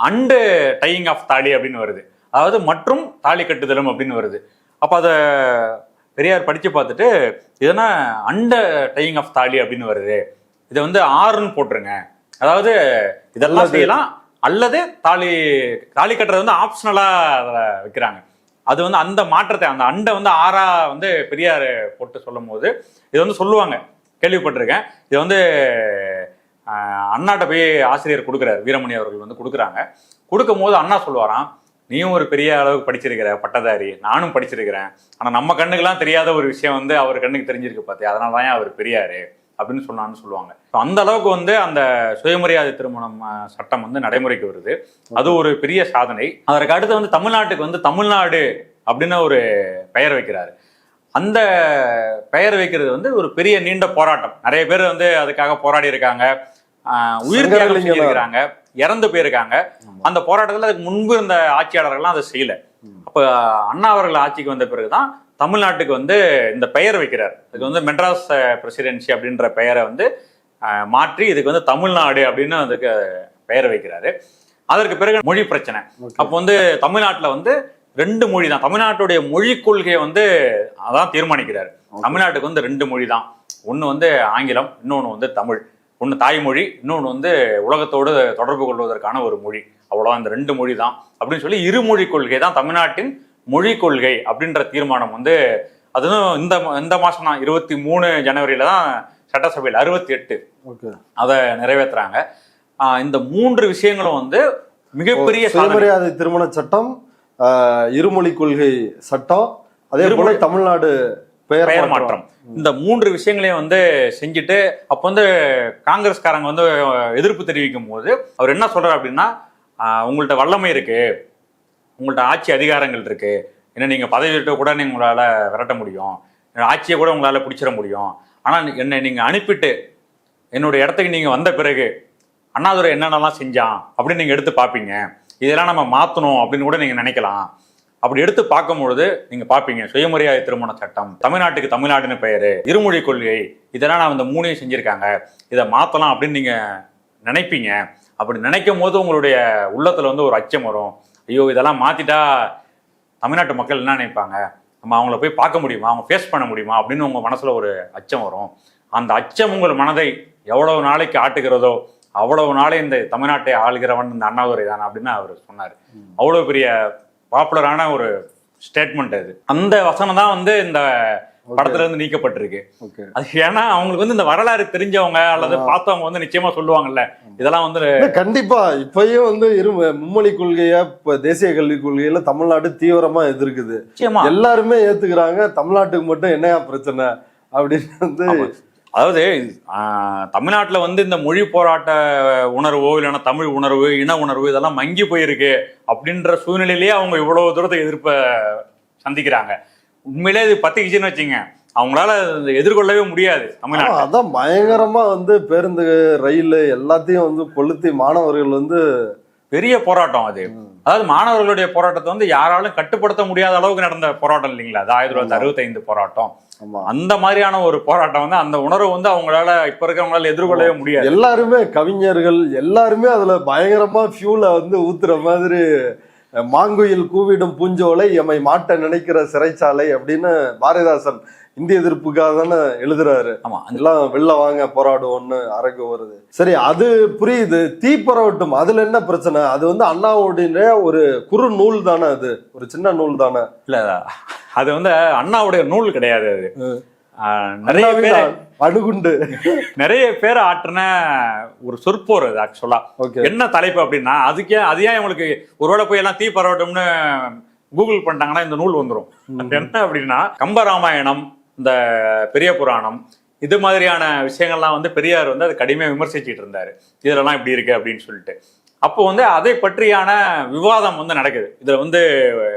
அண்டு டையிங் ஆஃப் தாலி அப்படின்னு வருது, அதாவது மற்றும் தாலி கட்டுதலும் அப்படின்னு வருது. அப்ப அதை பெரியார் படிச்சு பார்த்துட்டு இதுனா அண்ட டையிங் ஆஃப் தாலி அப்படின்னு வருது, இதை வந்து ஆறுன்னு போட்டுருங்க, அதாவது இதெல்லாம் செய்யலாம், அல்லது தாலி கட்டுறது வந்து ஆப்ஷனலா வைக்கிறாங்க. அது வந்து அந்த மாற்றத்தை அந்த அண்டை வந்து ஆறா வந்து பெரியார் போட்டு சொல்லும் போது இது வந்து சொல்லுவாங்க, கேள்விப்பட்டிருக்கேன். இது வந்து அண்ணாட்ட போய் ஆசிரியர் கொடுக்குறாரு, வீரமணி அவர்கள் வந்து கொடுக்குறாங்க. கொடுக்கும் போது அண்ணா சொல்லுவாராம், நீயும் ஒரு பெரிய அளவுக்கு படிச்சிருக்கிற பட்டதாரி, நானும் படிச்சிருக்கிறேன், ஆனா நம்ம கண்ணுக்கெல்லாம் தெரியாத ஒரு விஷயம் வந்து அவர் கண்ணுக்கு தெரிஞ்சிருக்கு பார்த்தியா, அதனால தான் அவர் பெரியாரு அப்படின்னு சொன்னான்னு சொல்லுவாங்க. அந்த அளவுக்கு வந்து அந்த சுயமரியாதை திருமணம் சட்டம் வந்து நடைமுறைக்கு வருது. அது ஒரு பெரிய சாதனை. அதற்கு அடுத்து வந்து தமிழ்நாட்டுக்கு வந்து தமிழ்நாடு அப்படின்னு ஒரு பெயர் வைக்கிறாரு. அந்த பெயர் வைக்கிறது வந்து ஒரு பெரிய நீண்ட போராட்டம். நிறைய பேர் வந்து அதுக்காக போராடி இருக்காங்க, உயிர் தியாகம் செஞ்சிருக்கிறாங்க, இறந்து போயிருக்காங்க. அந்த போராட்டத்தில் அதுக்கு முன்பு இருந்த ஆட்சியாளர்கள்லாம் அதை செய்யல. அப்ப அண்ணா அவர்கள் ஆட்சிக்கு வந்த பிறகுதான் தமிழ்நாட்டுக்கு வந்து இந்த பெயர் வைக்கிறார். இதுக்கு வந்து மெட்ராஸ் பிரசிடென்சி அப்படின்ற பெயரை வந்து மாற்றி இதுக்கு வந்து தமிழ்நாடு அப்படின்னு அதுக்கு பெயர் வைக்கிறாரு. அதற்கு பிறகு மொழி பிரச்சனை. அப்போ வந்து தமிழ்நாட்டில் வந்து 2 மொழி தான், தமிழ்நாட்டுடைய மொழி கொள்கையை வந்து அதான் தீர்மானிக்கிறாரு. தமிழ்நாட்டுக்கு வந்து 2 மொழி தான், ஒன்று வந்து ஆங்கிலம், இன்னொன்று வந்து தமிழ். ஒன்று தாய்மொழி, இன்னொன்று வந்து உலகத்தோடு தொடர்பு கொள்வதற்கான ஒரு மொழி. அவ்வளோதான், இந்த 2 மொழி தான் அப்படின்னு சொல்லி இருமொழி கொள்கை தான் தமிழ்நாட்டின் மொழி கொள்கை அப்படின்ற தீர்மானம் வந்து அதுவும் இந்த மாசம் தான் 23 ஜனவரியில தான் சட்டசபையில் 68 அதை நிறைவேற்றுறாங்க. இந்த 3 விஷயங்களும் வந்து மிகப்பெரிய சுயமரியாதை திருமண சட்டம், இருமொழி கொள்கை சட்டம், அதே போல தமிழ்நாடு பெயர் மாற்றம், இந்த 3 விஷயங்களையும் வந்து செஞ்சுட்டு அப்ப வந்து காங்கிரஸ்காரங்க வந்து எதிர்ப்பு தெரிவிக்கும் போது அவர் என்ன சொல்றாரு அப்படின்னா, உங்கள்ட்ட வல்லமை இருக்கு, உங்கள்ட்ட ஆட்சி அதிகாரங்கள் இருக்கு, ஏன்னா நீங்க பதவி விட்டு கூட உங்களால விரட்ட முடியும், ஆட்சியை கூட உங்களால பிடிச்சிட முடியும், ஆனா என்னை நீங்க அனுப்பிட்டு என்னுடைய இடத்துக்கு நீங்க வந்த பிறகு அண்ணாதுரை என்னென்னலாம் செஞ்சான் அப்படின்னு நீங்க எடுத்து பார்ப்பீங்க, இதெல்லாம் நம்ம மாத்தணும் அப்படின்னு கூட நீங்க நினைக்கலாம். அப்படி எடுத்து பார்க்கும்பொழுது நீங்க பார்ப்பீங்க, சுயமரியாதை திருமண சட்டம், தமிழ்நாட்டுக்கு தமிழ்நாடுன்னு பெயரு, இருமொழி கொள்கை, இதெல்லாம் நான் இந்த 3ஐயும் செஞ்சிருக்காங்க, இதை மாத்தலாம் அப்படின்னு நீங்க நினைப்பீங்க. அப்படி நினைக்கும் போது உங்களுடைய உள்ளத்துல வந்து ஒரு அச்சம் வரும், ஐயோ இதெல்லாம் மாத்திட்டா தமிழ்நாட்டு மக்கள் என்ன நினைப்பாங்க, நம்ம அவங்கள போய் பார்க்க முடியுமா, அவங்க ஃபேஸ் பண்ண முடியுமா அப்படின்னு உங்க மனசுல ஒரு அச்சம் வரும். அந்த அச்சம் உங்கள் மனதை எவ்வளவு நாளைக்கு ஆட்டுகிறதோ அவ்வளவு நாளே இந்த தமிழ்நாட்டை ஆளுகிறவன் இந்த அண்ணாதுரை தான் அப்படின்னு அவர் சொன்னார். அவ்வளவு பெரிய பாப்புலரான ஒரு ஸ்டேட்மெண்ட் அது. அந்த வசனம் தான் வந்து இந்த படத்துல இருந்து நீக்கப்பட்டிருக்கு. அது ஏன்னா அவங்களுக்கு வந்து இந்த வரலாறு தெரிஞ்சவங்க அல்லது பார்த்தவங்க வந்து நிச்சயமா சொல்லுவாங்கல்ல, இதெல்லாம் வந்து கண்டிப்பா. இப்பயும் வந்து மும்மொழி கொள்கைய தேசிய கல்விக் கொள்கையில தமிழ்நாடு தீவிரமா எதிர்க்குது. எல்லாருமே ஏத்துக்கிறாங்க. தமிழ்நாட்டுக்கு மட்டும் என்னையா பிரச்சனை அப்படின்னு வந்து, அதாவது தமிழ்நாட்டுல வந்து இந்த மொழி போராட்ட உணர்வோ இல்லைன்னா தமிழ் உணர்வு, இன உணர்வு இதெல்லாம் மங்கி போயிருக்கு அப்படின்ற சூழ்நிலையிலேயே அவங்க இவ்வளவு தூரத்தை எதிர்ப்ப சந்திக்கிறாங்க. உண்மையிலே இது பத்திக்கிச்சுன்னு வச்சுங்க, அவங்களால எதிர்கொள்ளவே முடியாது. தமிழ்நாடு அதான் பயங்கரமா வந்து பேருந்து ரயில் எல்லாத்தையும் வந்து கொளுத்தி மாணவர்கள் வந்து பெரிய போராட்டம் அது. அதாவது மாணவர்களுடைய போராட்டத்தை வந்து யாராலும் கட்டுப்படுத்த முடியாத அளவுக்கு நடந்த போராட்டம் இல்லைங்களா அது 1965 போராட்டம். அந்த மாதிரியான ஒரு போராட்டம் வந்து அந்த உணர்வு வந்து அவங்களால இப்ப இருக்கிறவங்களால எதிர்கொள்ளவே முடியாது. எல்லாருமே கவிஞர்கள் எல்லாருமே அதுல பயங்கரமா ஃபியூல வந்து ஊத்துற மாதிரி, மாங்குயில் கூவிடும் பூஞ்சோலை எம்மை மாட்ட நினைக்கிற சிறைச்சாலை அப்படின்னு பாரதிதாசன் இந்திய எதிர்ப்புக்காக தானே எழுதுறாரு. ஆமா, எல்லாம் வெளில வாங்க போராடுவோம்னு அரங்கு வருது. சரி, அது புரியுது. தீப்பரவட்டும் அதுல என்ன பிரச்சனை? அது வந்து அண்ணாவுடைய ஒரு குறு நூல் தானே, அது ஒரு சின்ன நூல் தானே. இல்ல, அது வந்து அண்ணாவுடைய நூல் கிடையாது. அது நிறைய பேர் அணுகுண்டு நிறைய பேர் ஆற்றின ஒரு சொற்போர் அது. ஆக்சுவலா என்ன தலைப்பு அப்படின்னா, அது ஏன் உங்களுக்கு ஒருவேளை போய் எல்லாம் தீ பரவட்டும்னு கூகுள் பண்ணிட்டாங்கன்னா இந்த நூல் வந்துடும். என்ன அப்படின்னா, கம்பராமாயணம், இந்த பெரிய புராணம், இது மாதிரியான விஷயங்கள்லாம் வந்து பெரியார் வந்து அது கடுமையாக விமர்சிச்சுட்டு இருந்தாரு. இதெல்லாம் இப்படி இருக்கு அப்படின்னு சொல்லிட்டு. அப்போ வந்து அதை பற்றியான விவாதம் வந்து நடக்குது. இதுல வந்து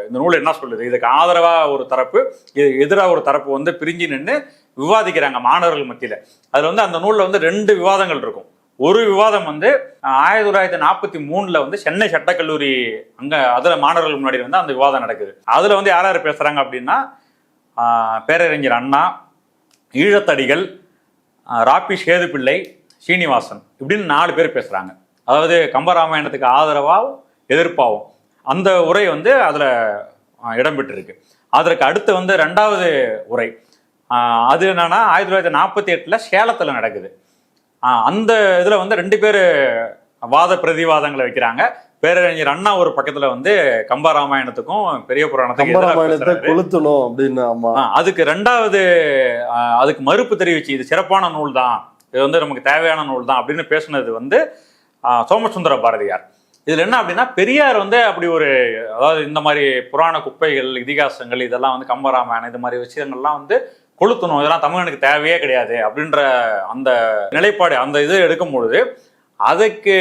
இந்த நூல் என்ன சொல்லுது, இதுக்கு ஆதரவா ஒரு தரப்பு, இது எதிராக ஒரு தரப்பு வந்து பிரிஞ்சு நின்று விவாதிக்கிறாங்க மாணவர்கள் மத்தியில. அதுல வந்து அந்த நூல்ல வந்து 2 விவாதங்கள் இருக்கும். ஒரு விவாதம் வந்து 1943 வந்து சென்னை சட்டக்கல்லூரி அதுல மாணவர்கள் முன்னாடி வந்து அந்த விவாதம் நடக்குது. அதுல வந்து யார் யார் பேசுறாங்க அப்படின்னா, பேரறிஞர் அண்ணா, ஈழத்தடிகள், ராபி சேதுப்பிள்ளை, சீனிவாசன் இப்படின்னு 4 பேர் பேசுறாங்க. அதாவது கம்பராமாயணத்துக்கு ஆதரவாகவும் எதிர்ப்பாகவும் அந்த உரை வந்து அதுல இடம்பெற்றிருக்கு. அதற்கு அடுத்து வந்து 2வது உரை அது என்னன்னா 1948 சேலத்துல நடக்குது. அந்த இதுல வந்து 2 பேர் வாத பிரதிவாதங்களை வைக்கிறாங்க. பேரறிஞர் அண்ணா ஒரு பக்கத்துல வந்து கம்பராமாயணத்துக்கும் பெரிய புராணத்துக்கும் கொளுத்தணும் அப்படின்னு. அதுக்கு 2வது அதுக்கு மறுப்பு தெரிவிச்சு இது சிறப்பான நூல் தான், இது வந்து நமக்கு தேவையான நூல் தான் அப்படின்னு பேசுனது வந்து சோமசுந்தர பாரதியார். இதுல என்ன அப்படின்னா, பெரியார் வந்து அப்படி ஒரு, அதாவது இந்த மாதிரி புராண குப்பைகள், இதிகாசங்கள் இதெல்லாம் வந்து கம்பராமாயணம் இது மாதிரி விஷயங்கள்லாம் வந்து கொளுத்தணும், இதெல்லாம் தமிழனுக்கு தேவையே கிடையாது அப்படின்ற அந்த நிலைப்பாடு, அந்த இது எடுக்கும் பொழுது அதுக்கு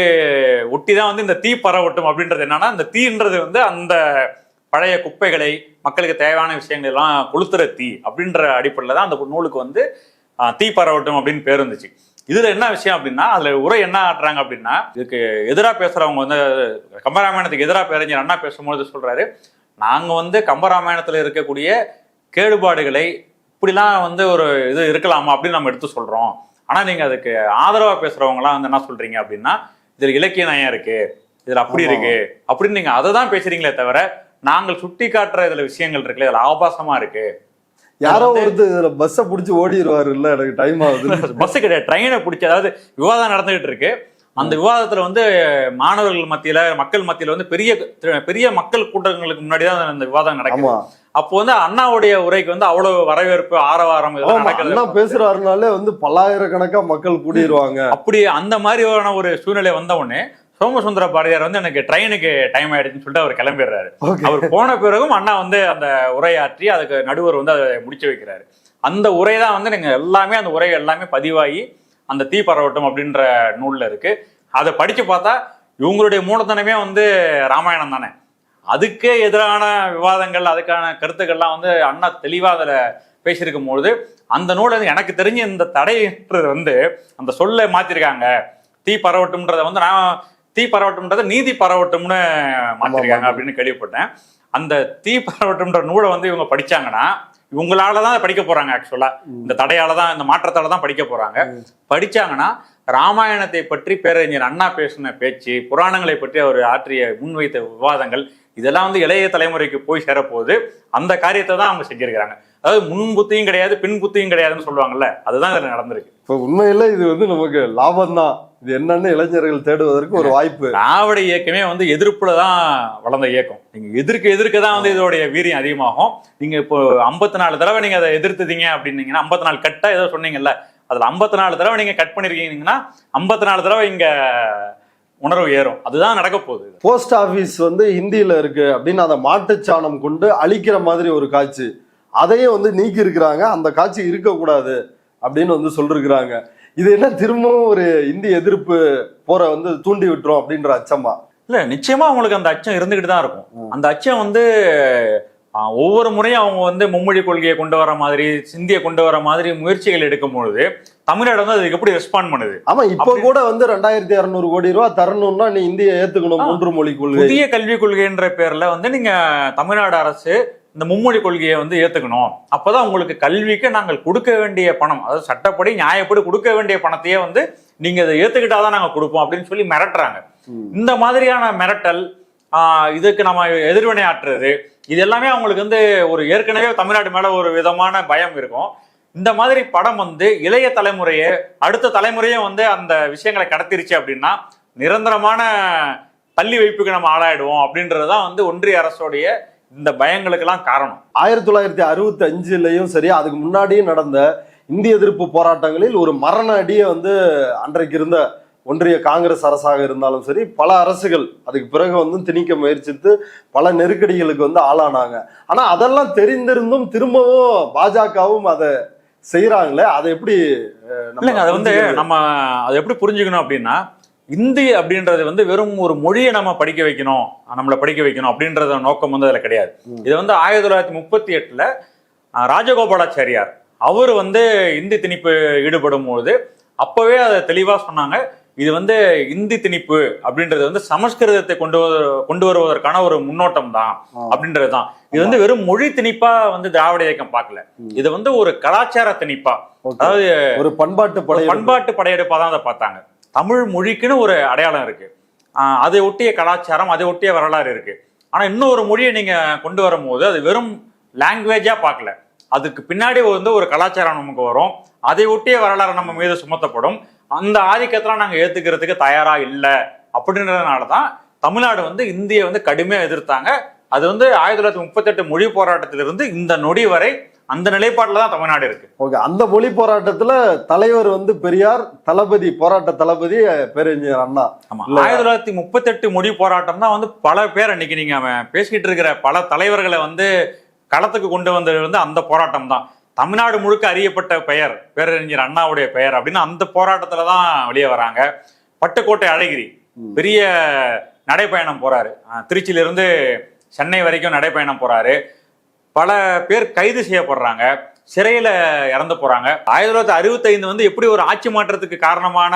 ஒட்டிதான் வந்து இந்த தீ பரவட்டும் அப்படின்றது. என்னன்னா, இந்த தீன்றது வந்து அந்த பழைய குப்பைகளை, மக்களுக்கு தேவையான விஷயங்கள் எல்லாம் கொளுத்துற தீ அப்படின்ற அடிப்படையில் தான் அந்த நூலுக்கு வந்து தீ பரவட்டும் அப்படின்னு பேர் இருந்துச்சு. இதுல என்ன விஷயம் அப்படின்னா, அதுல உரை என்ன ஆட்டுறாங்க அப்படின்னா, இதுக்கு எதிராக பேசுறவங்க வந்து கம்பராமாயணத்துக்கு எதிராக பேரறிஞர் அண்ணா பேசும்போது சொல்றாரு, நாங்க வந்து கம்பராமாயணத்துல இருக்கக்கூடிய கேடுபாடுகளை இப்படிலாம் வந்து ஒரு இது இருக்கலாமா அப்படின்னு நம்ம எடுத்து சொல்றோம். ஆனா நீங்க அதுக்கு ஆதரவா பேசுறவங்கலாம் வந்து என்ன சொல்றீங்க அப்படின்னா, இதுல இலக்கிய நயம் இருக்கு, இதுல அப்படி இருக்கு அப்படின்னு நீங்க அதை தான் பேசுறீங்களே தவிர, நாங்கள் சுட்டி காட்டுற இதுல விஷயங்கள் இருக்குல்ல, இதுல ஆபாசமா இருக்கு. யாரோ ஒருத்தர் பஸ்ஸை பிடிச்சி ஓடிடுவாரு, இல்ல எனக்கு டைம் ஆகுது, பஸ் கிடையாது ட்ரெயினை பிடிச்சி. அதாவது விவாதம் நடந்துகிட்டு இருக்கு. அந்த விவாதத்துல வந்து மாணவர்கள் மத்தியில, மக்கள் மத்தியில வந்து பெரிய பெரிய மக்கள் கூட்டங்களுக்கு முன்னாடிதான் அந்த விவாதம் நடக்குது. அப்போ வந்து அண்ணாவுடைய உரைக்கு வந்து அவ்வளவு வரவேற்பு, ஆரவாரம் அண்ணா பேசுறாருனாலே வந்து பல்லாயிரக்கணக்கா மக்கள் கூடிடுவாங்க. அப்படி அந்த மாதிரியான ஒரு சூழ்நிலை வந்த உடனே சோமசுந்தர பாரதியார் வந்து எனக்கு ட்ரெயினுக்கு டைம் ஆயிடுச்சுன்னு சொல்லிட்டு அவர் கிளம்பிடுறாரு. அவர் போன பிறகும் அண்ணா வந்து அந்த உரையாற்றி அதுக்கு நடுவர் வந்து அதை முடிச்சு வைக்கிறாரு. அந்த உரை தான் வந்து நீங்க எல்லாமே, அந்த உரை எல்லாமே பதிவாகி அந்த தீ பரவட்டும் அப்படின்ற நூல்ல இருக்கு. அதை படிச்சு பார்த்தா இவங்களுடைய மூலதனமே வந்து ராமாயணம் தானே. அதுக்கே எதிரான விவாதங்கள், அதுக்கான கருத்துக்கள்லாம் வந்து அண்ணா தெளிவா அதில் பேசியிருக்கும் பொழுது, அந்த நூல் வந்து எனக்கு தெரிஞ்ச இந்த தடைன்றது வந்து அந்த சொல்ல மாத்திருக்காங்க. தீ பரவட்டும்ன்றத வந்து நான் தீ பரவட்டும்ன்றத நீதி பரவட்டும்னு மாத்திருக்காங்க அப்படின்னு கேள்விப்பட்டேன். அந்த தீ பரவட்டும்ன்ற நூலை வந்து இவங்க படிச்சாங்கன்னா இவங்களாலதான் படிக்க போறாங்க. ஆக்சுவலா இந்த தடையாலதான், இந்த மாற்றத்தால தான் படிக்க போறாங்க. படிச்சாங்கன்னா ராமாயணத்தை பற்றி பேரறிஞர் அண்ணா பேசின பேச்சு, புராணங்களை பற்றி அவர் ஆற்றிய முன்வைத்த விவாதங்கள், இதெல்லாம் வந்து இளைய தலைமுறைக்கு போய் சேரப்போகுது. அந்த காரியத்தை தான் அவங்க செஞ்சிருக்கிறாங்க. அதாவது முன் புத்தியும் கிடையாது பின் புத்தியும் கிடையாதுன்னு சொல்லுவாங்கல்ல, அதுதான் இதுல நடந்திருக்கு. இப்ப உண்மையில இது வந்து நமக்கு லாபம் தான். இது என்னன்னு இளைஞர்கள் தேடுவதற்கு ஒரு வாய்ப்பு. திராவிட இயக்கமே வந்து எதிர்ப்புலதான் வளர்ந்த இயக்கம். நீங்க எதிர்க்க தான் வந்து இதோடைய வீரியம் அதிகமாகும். நீங்க இப்போ 54 தடவை நீங்க அதை எதிர்த்துதீங்க அப்படின்னீங்கன்னா, 54 கட்டா ஏதோ சொன்னீங்கல்ல, அதுல 54 தடவை நீங்க கட் பண்ணிருக்கீங்கன்னா 54 தடவை இங்க உணர்வு ஏறும். அதுதான் நடக்க போகுது. போஸ்ட் ஆபீஸ் வந்து ஹிந்தியில இருக்கு அப்படின்னு அதை மாட்டுச்சாணம் கொண்டு அழிக்கிற மாதிரி ஒரு காட்சி, அதையும் வந்து நீக்கி இருக்கிறாங்க. அந்த காட்சி இருக்கக்கூடாது அப்படின்னு வந்து சொல்லிருக்கிறாங்க. இது என்ன திரும்பவும் ஒரு இந்தி எதிர்ப்பு போற வந்து தூண்டி விட்டுரும் அப்படின்ற அச்சமா? இல்ல, நிச்சயமா அவங்களுக்கு அந்த அச்சம் இருந்துகிட்டு தான் இருக்கும். அந்த அச்சம் வந்து ஒவ்வொரு முறையும் அவங்க வந்து மும்மொழி கொள்கையை கொண்டு வர மாதிரி, சிந்தியை கொண்டு வர மாதிரி முயற்சிகள் எடுக்கும் பொழுது தமிழ்நாடு வந்து அதுக்கு எப்படி ரெஸ்பாண்ட் பண்ணுது? ஆமா, இப்ப கூட வந்து 2600 கோடி ரூபாய் தரணும்னா நீ இந்தியை ஏத்துக்கணும், 3 மொழி கொள்கை, புதிய கல்விக் கொள்கைன்ற பேர்ல வந்து நீங்க தமிழ்நாடு அரசு இந்த மும்மொழி கொள்கையை வந்து ஏத்துக்கணும். அப்பதான் உங்களுக்கு கல்விக்கு நாங்கள் கொடுக்க வேண்டிய பணம், அதாவது சட்டப்படி நியாயப்படி கொடுக்க வேண்டிய பணத்தையே வந்து நீங்க இதை ஏத்துக்கிட்டாதான் நாங்க கொடுப்போம் அப்படின்னு சொல்லி மிரட்டுறாங்க. இந்த மாதிரியான மிரட்டல், இதுக்கு நம்ம எதிர்வினை ஆற்றுறது, இது எல்லாமே அவங்களுக்கு வந்து ஒரு ஏற்கனவே தமிழ்நாடு மேல ஒரு விதமான பயம் இருக்கும். இந்த மாதிரி படம் வந்து இளைய தலைமுறையை, அடுத்த தலைமுறையும் வந்து அந்த விஷயங்களை கடத்திருச்சு அப்படின்னா நிரந்தரமான தள்ளி வைப்புக்கு நம்ம ஆளாயிடுவோம் அப்படின்றதுதான் வந்து ஒன்றிய அரசுடைய இந்த பயங்களுக்கெல்லாம் காரணம். 1965லயும் சரி, அதுக்கு முன்னாடியும் நடந்த இந்திய எதிர்ப்பு போராட்டங்களில் ஒரு மரண அடியை வந்து அன்றைக்கு இருந்த ஒன்றிய காங்கிரஸ் அரசாக இருந்தாலும் சரி, பல அரசுகள் அதுக்கு பிறகு வந்து திணிக்க முயற்சித்து பல நெருக்கடிகளுக்கு வந்து ஆளானாங்க. ஆனா அதெல்லாம் தெரிந்திருந்தும் திரும்பவும் பாஜகவும் அதை செய்யறாங்களே, அதை எப்படி? இல்லைங்க, அதை வந்து நம்ம அதை எப்படி புரிஞ்சுக்கணும் அப்படின்னா, இந்தி அப்படின்றது வந்து வெறும் ஒரு மொழியை நம்ம படிக்க வைக்கணும், நம்மளை படிக்க வைக்கணும் அப்படின்றத நோக்கம் வந்து அதுல கிடையாது. இது வந்து 1938 ராஜகோபாலாச்சாரியார் அவர் வந்து இந்தி திணிப்பு ஈடுபடும் போது அப்பவே அதை தெளிவா சொன்னாங்க. இது வந்து இந்தி திணிப்பு அப்படின்றது வந்து சமஸ்கிருதத்தை கொண்டு வருவதற்கான ஒரு முன்னோட்டம் தான் அப்படின்றதுதான். இது வந்து வெறும் மொழி திணிப்பா வந்து திராவிட இயக்கம் பார்க்கல, இது வந்து ஒரு கலாச்சார திணிப்பா, அதாவது ஒரு பண்பாட்டு படையெடுப்பா தான் அதை பார்த்தாங்க. தமிழ் மொழிக்குன்னு ஒரு அடையாளம் இருக்கு, அதை ஒட்டிய கலாச்சாரம், அதை ஒட்டிய வரலாறு இருக்கு. ஆனா இன்னொரு மொழியை நீங்க கொண்டு வரும்போது அது வெறும் லாங்குவேஜா பார்க்கல, அதுக்கு பின்னாடி வந்து ஒரு கலாச்சாரம் நமக்கு வரும், அதை ஒட்டிய வரலாறு நம்ம மீது சுமத்தப்படும். அந்த ஆதிக்கத்தெல்லாம் நாங்க ஏத்துக்கிறதுக்கு தயாரா இல்லை அப்படின்றதுனாலதான் தமிழ்நாடு வந்து இந்தியை வந்து கடுமையா எதிர்த்தாங்க. அது வந்து 1938 மொழி போராட்டத்திலிருந்து இந்த நொடி வரை அந்த நிலைப்பாட்டுல தான் தமிழ்நாடு இருக்கு. ஓகே, அந்த மொழி போராட்டத்துல தலைவர் வந்து பெரியார், தளபதி, போராட்ட தளபதி பேரறிஞர் அண்ணா. ஆமா, 1938 மொழி போராட்டம் தான் வந்து பல பேர் அன்னைக்கு நீங்க பேசிக்கிட்டு இருக்கிற பல தலைவர்களை வந்து களத்துக்கு கொண்டு வந்தது வந்து அந்த போராட்டம் தான். தமிழ்நாடு முழுக்க அறியப்பட்ட பெயர் பேரறிஞர் அண்ணாவுடைய பெயர் அப்படின்னு அந்த போராட்டத்துலதான் வெளியே வராங்க. பட்டுக்கோட்டை அழகிரி பெரிய நடைப்பயணம் போறாரு, திருச்சியிலிருந்து சென்னை வரைக்கும் நடைப்பயணம் போறாரு. பல பேர் கைது செய்யப்படுறாங்க, சிறையில இறந்து போறாங்க. 1965 வந்து எப்படி ஒரு ஆட்சி மாற்றத்துக்கு காரணமான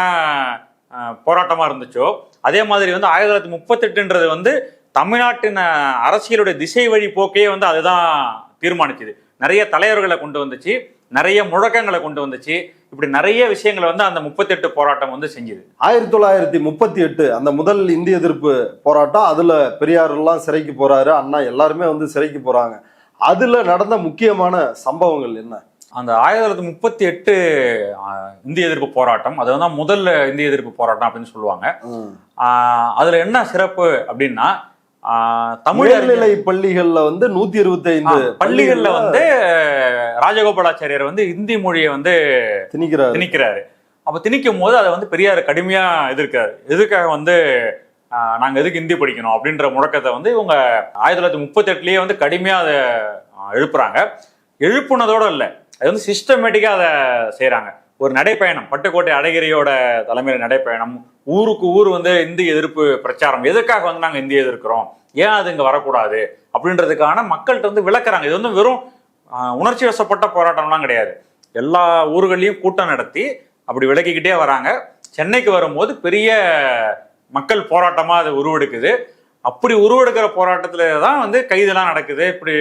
போராட்டமா இருந்துச்சோ அதே மாதிரி வந்து 1938ன்றது வந்து தமிழ்நாட்டின் அரசியலுடைய திசை வழி போக்கையே வந்து அதுதான் தீர்மானிச்சுது. நிறைய தலைவர்களை கொண்டு வந்துச்சு, நிறைய முழக்கங்களை கொண்டு வந்துச்சு, இப்படி நிறைய விஷயங்களை வந்து அந்த 38 போராட்டம் வந்து செஞ்சுது. 1938 அந்த முதல் இந்திய எதிர்ப்பு போராட்டம், அதுல பெரியார் எல்லாம் சிறைக்கு போறாரு, அண்ணா எல்லாருமே வந்து சிறைக்கு போறாங்க. அதுல நடந்த முக்கியமான சம்பவங்கள் என்ன? அந்த 1938 இந்திய எதிர்ப்பு போராட்டம், அது வந்து முதல் இந்திய எதிர்ப்பு போராட்டம் அப்படின்னு சொல்லுவாங்க. அதுல என்ன சிறப்பு அப்படின்னா, தமிழ்நிலை பள்ளிகள்ல வந்து 125 பள்ளிகள்ல வந்து ராஜகோபாலாச்சாரியார் வந்து இந்தி மொழியை வந்து திணிக்கிறாரு. அப்ப திணிக்கும் போது அதை வந்து பெரியார் கடுமையா எதிர்க்கிறாரு. எதுக்காக வந்து நாங்க எதுக்கு இந்தி படிக்கணும் அப்படின்ற முழக்கத்தை வந்து இவங்க 1938லயே வந்து கடுமையா அதை எழுப்புறாங்க. எழுப்புனதோட இல்ல, அது வந்து சிஸ்டமேட்டிக்கா அதை செய்யறாங்க. ஒரு நடைப்பயணம், பட்டுக்கோட்டை அழகிரியோட தலைமையில நடைப்பயணம், ஊருக்கு ஊர் வந்து இந்தி எதிர்ப்பு பிரச்சாரம். எதுக்காக வந்து நாங்க இந்தியை எதிர்க்கிறோம், ஏன் அது இங்க வரக்கூடாது அப்படின்றதுக்கான மக்கள்கிட்ட வந்து விளக்குறாங்க. இது வந்து வெறும் உணர்ச்சி வசப்பட்ட போராட்டம்லாம் கிடையாது. எல்லா ஊர்களையும் கூட்டம் நடத்தி அப்படி விளக்கிக்கிட்டே வராங்க. சென்னைக்கு வரும்போது பெரிய மக்கள் போராட்டமா அது உருவெடுக்குது. அப்படி உருவெடுக்கிற போராட்டத்துல தான் வந்து கைதெல்லாம் நடக்குது, இப்படி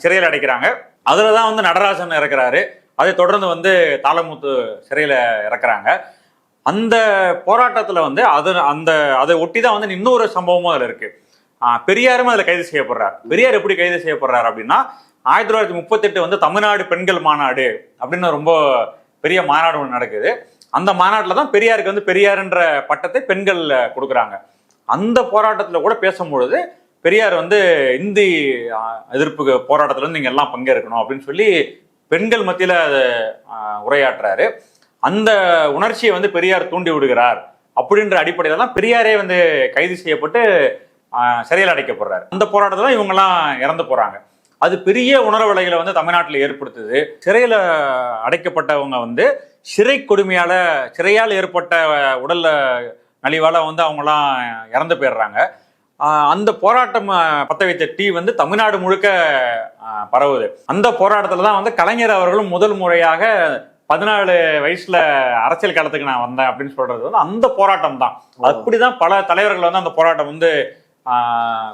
சிறையில் அடைக்கிறாங்க. அதுலதான் வந்து நடராஜன் இறக்குறாரு, அதை தொடர்ந்து வந்து தாளமுத்து சிறையில இறக்குறாங்க. அந்த போராட்டத்துல வந்து அதை ஒட்டிதான் வந்து இன்னொரு சம்பவமும் அதுல இருக்கு. பெரியாரும் அதுல கைது செய்யப்படுறார். பெரியார் எப்படி கைது செய்யப்படுறாரு அப்படின்னா, 1938 வந்து தமிழ்நாடு பெண்கள் மாநாடு அப்படின்னு ரொம்ப பெரிய மாநாடு ஒன்று நடக்குது. அந்த மாநாட்டில் தான் பெரியாருக்கு வந்து பெரியார்ன்ற பட்டத்தை பெண்கள் கொடுக்குறாங்க. அந்த போராட்டத்தில் கூட பேசும்பொழுது பெரியார் வந்து இந்தி எதிர்ப்பு போராட்டத்துல இருந்து நீங்க எல்லாம் பங்கேற்கணும் அப்படின்னு சொல்லி பெண்கள் மத்தியில உரையாற்றுறாரு. அந்த உணர்ச்சியை வந்து பெரியார் தூண்டி விடுகிறார் அப்படின்ற அடிப்படையில தான் பெரியாரே வந்து கைது செய்யப்பட்டு சிறையில் அடைக்கப்படுறாரு. அந்த போராட்டத்துல இவங்கெல்லாம் இறந்து போறாங்க. அது பெரிய உணர்வலைகளை வந்து தமிழ்நாட்டில் ஏற்படுத்துது. சிறையில அடைக்கப்பட்டவங்க வந்து சிறை கொடுமையால, சிறையால் ஏற்பட்ட உடல்ல நலிவால வந்து அவங்கெல்லாம் இறந்து போயிடுறாங்க. அந்த போராட்டம் பத்த வைத்த தீ வந்து தமிழ்நாடு முழுக்க பரவுது. அந்த போராட்டத்துல தான் வந்து கலைஞர் அவர்களும் முதல் முறையாக 14 வயசுல அரசியல் களத்துக்கு நான் வந்தேன் அப்படின்னு சொல்றது வந்து அந்த போராட்டம் தான். அப்படிதான் பல தலைவர்கள் வந்து அந்த போராட்டம் வந்து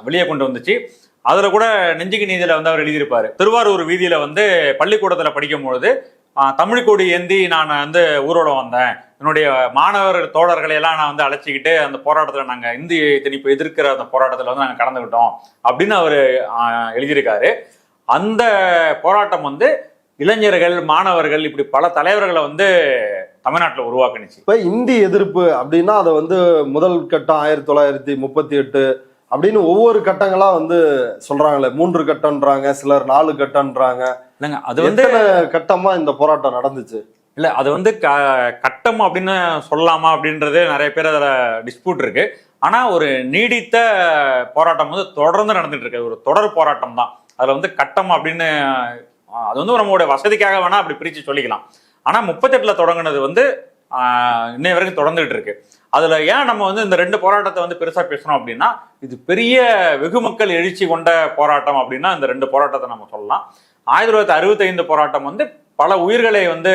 வெளியே கொண்டு வந்துச்சு. அதுல கூட நெஞ்சுக்கு நீதியில வந்து அவர் எழுதியிருப்பாரு. திருவாரூர் வீதியில வந்து பள்ளிக்கூடத்துல படிக்கும் பொழுது தமிழ் கொடி ஏந்தி நான் வந்து ஊர்வலம் வந்தேன், என்னுடைய மாணவர் தோழர்களை எல்லாம் நான் வந்து அழைச்சிக்கிட்டு அந்த போராட்டத்தில் நாங்கள் இந்தி திணிப்பு எதிர்க்கிற அந்த போராட்டத்தில் வந்து நாங்கள் கலந்துக்கிட்டோம் அப்படின்னு அவர் எழுதியிருக்காரு. அந்த போராட்டம் வந்து இளைஞர்கள், மாணவர்கள், இப்படி பல தலைவர்களை வந்து தமிழ்நாட்டில் உருவாக்குனுச்சு. இப்போ இந்தி எதிர்ப்பு அப்படின்னா அதை வந்து முதல் கட்டம் 1938 அப்படின்னு ஒவ்வொரு கட்டங்களா வந்து சொல்றாங்களே, 3 கட்டம்ன்றாங்க, சிலர் 4 கட்டம்ன்றாங்க. இல்லைங்க, அது வந்து கட்டமா இந்த போராட்டம் நடந்துச்சு. இல்ல அது வந்து கட்டம் அப்படின்னு சொல்லலாமா அப்படின்றது நிறைய பேர் அதுல டிஸ்பியூட் இருக்கு. ஆனா ஒரு நீடித்த போராட்டம் வந்து தொடர்ந்து நடந்துட்டு இருக்கு. ஒரு தொடர் போராட்டம் தான். அதுல வந்து கட்டம் அப்படின்னு அது வந்து நம்மளுடைய வசதிக்காக வேணா அப்படி பிரிச்சு சொல்லிக்கலாம். ஆனா 38ல தொடங்குனது வந்து இன்னை வரைக்கும் தொடர்ந்துட்டு இருக்கு. அதுல ஏன் நம்ம வந்து இந்த 2 போராட்டத்தை வந்து பெருசா பேசணும் அப்படின்னா, இது பெரிய வெகு மக்கள் எழுச்சி கொண்ட போராட்டம் அப்படின்னா இந்த 2 போராட்டத்தை நம்ம சொல்லலாம். 1965 போராட்டம் வந்து பல உயிர்களை வந்து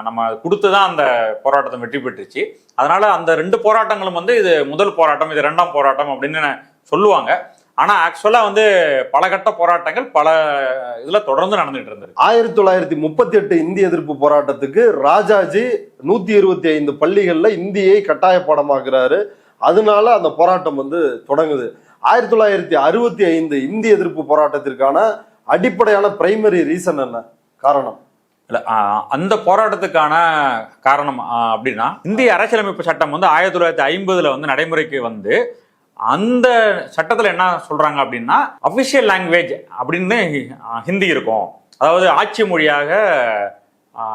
நம்ம கொடுத்துதான் அந்த போராட்டத்தை வெற்றி பெற்றுச்சு. அதனால அந்த 2 போராட்டங்களும் வந்து இது முதல் போராட்டம், இது 2ஆம் போராட்டம் அப்படின்னு சொல்லுவாங்க. ஆனா ஆக்சுவலா வந்து பல கட்ட போராட்டங்கள் பல இதுல தொடர்ந்து நடந்துட்டு இருந்தது. 1938 இந்திய எதிர்ப்பு போராட்டத்துக்கு ராஜாஜி 125 பள்ளிகள்ல இந்தியை கட்டாய பாடமாக்குறாரு. அதனால அந்த போராட்டம் வந்து தொடங்குது. 1965 இந்திய எதிர்ப்பு போராட்டத்திற்கான அடிப்படையான பிரைமரி ரீசன் என்ன, காரணம்? இல்ல அந்த போராட்டத்துக்கான காரணம் அப்படின்னா, இந்திய அரசியலமைப்பு சட்டம் வந்து 1950ல வந்து நடைமுறைக்கு வந்து அந்த சட்டத்துல என்ன சொல்றாங்க அப்படின்னா, அபிஷியல் லாங்குவேஜ் அப்படின்னு ஹிந்தி இருக்கும். அதாவது ஆட்சி மொழியாக,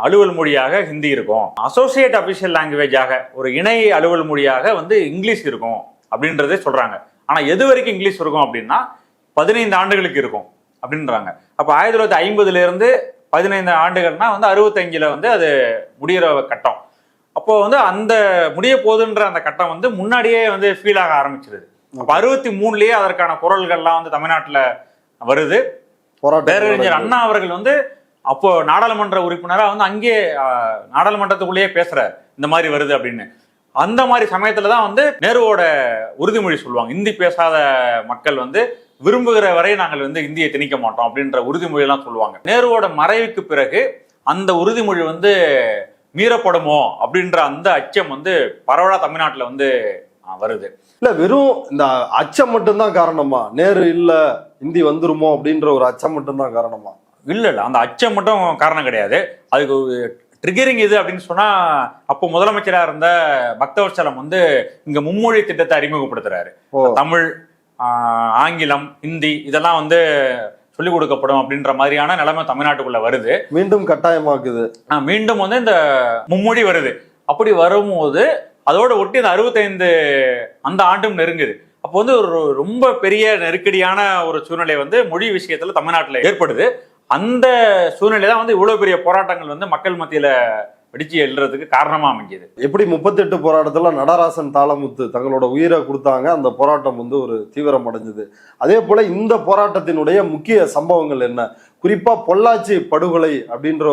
அலுவல் மொழியாக ஹிந்தி இருக்கும். அசோசியேட் அபிஷியல் லாங்குவேஜாக, ஒரு இணை அலுவல் மொழியாக வந்து இங்கிலீஷ் இருக்கும் அப்படின்றதே சொல்றாங்க. ஆனா எது வரைக்கும் இங்கிலீஷ் இருக்கும் அப்படின்னா 15 ஆண்டுகளுக்கு இருக்கும் அப்படின்றாங்க. அப்ப 1950ல இருந்து 15 ஆண்டுகள்னா வந்து 65ல வந்து அது முடிகிற கட்டம். அப்போ வந்து அந்த முடிய போதுன்ற அந்த கட்டம் வந்து முன்னாடியே வந்து ஃபீல் ஆக ஆரம்பிச்சிருது. அப்ப 63லயே அதற்கான குரல்கள்லாம் வந்து தமிழ்நாட்டுல வருது. பேரறிஞர் அண்ணா அவர்கள் வந்து அப்போ நாடாளுமன்ற உறுப்பினரா வந்து அங்கே நாடாளுமன்றத்துக்குள்ளேயே பேசுறாரு இந்த மாதிரி வருது அப்படின்னு. அந்த மாதிரி சமயத்துலதான் வந்து நேருவோட உறுதிமொழி சொல்லுவாங்க, இந்தி பேசாத மக்கள் வந்து விரும்புகிற வரை நாங்கள் வந்து இந்தியை திணிக்க மாட்டோம் அப்படின்ற உறுதிமொழி எல்லாம் சொல்லுவாங்க. நேருவோட மறைவுக்கு பிறகு அந்த உறுதிமொழி வந்து மீறப்படுமோ அப்படின்ற அந்த அச்சம் வந்து பரவலா தமிழ்நாட்டுல வந்து வருது. இல்ல வெறும் இந்த அச்சம் மட்டும்தான் காரணமா? நேரு இல்ல இந்தி வந்துருமோ அப்படின்ற ஒரு அச்சம் மட்டும்தான் காரணமா? இல்ல அந்த அச்சம் மட்டும் காரணம் கிடையாது. அதுக்கு ட்ரிகரிங் இது அப்படின்னு சொன்னா, அப்போ முதலமைச்சரா இருந்த பக்தவத்சலம் வந்து இங்க மும்மொழி திட்டத்தை அறிமுகப்படுத்துறாரு. தமிழ், ஆங்கிலம், ஹிந்தி இதெல்லாம் வந்து சொல்லிக் கொடுக்கப்படும் அப்படின்ற மாதிரியான நிலைமை தமிழ்நாட்டுக்குள்ள வருது. மீண்டும் கட்டாயமாக்குது. மீண்டும் வந்து இந்த மும்மொழி வருது. அப்படி வரும்போது அதோட ஒட்டி இந்த 65 அந்த ஆண்டும் நெருங்குது. அப்போ வந்து ஒரு ரொம்ப பெரிய நெருக்கடியான ஒரு சூழ்நிலை வந்து மொழி விஷயத்துல தமிழ்நாட்டுல ஏற்படுது. அந்த சூழ்நிலை தான் வந்து இவ்வளவு பெரிய போராட்டங்கள் வந்து மக்கள் மத்தியில வெடிச்சு எழுறதுக்கு காரணமா அமைஞ்சது. எப்படி 38 போராட்டத்துல நடராசன், தாளமுத்து தங்களோட உயிரை கொடுத்தாங்க, அந்த போராட்டம் வந்து ஒரு தீவிரம் அடைஞ்சது. அதே போல இந்த போராட்டத்தினுடைய முக்கிய சம்பவங்கள் என்ன? குறிப்பா பொள்ளாச்சி படுகொலை அப்படின்ற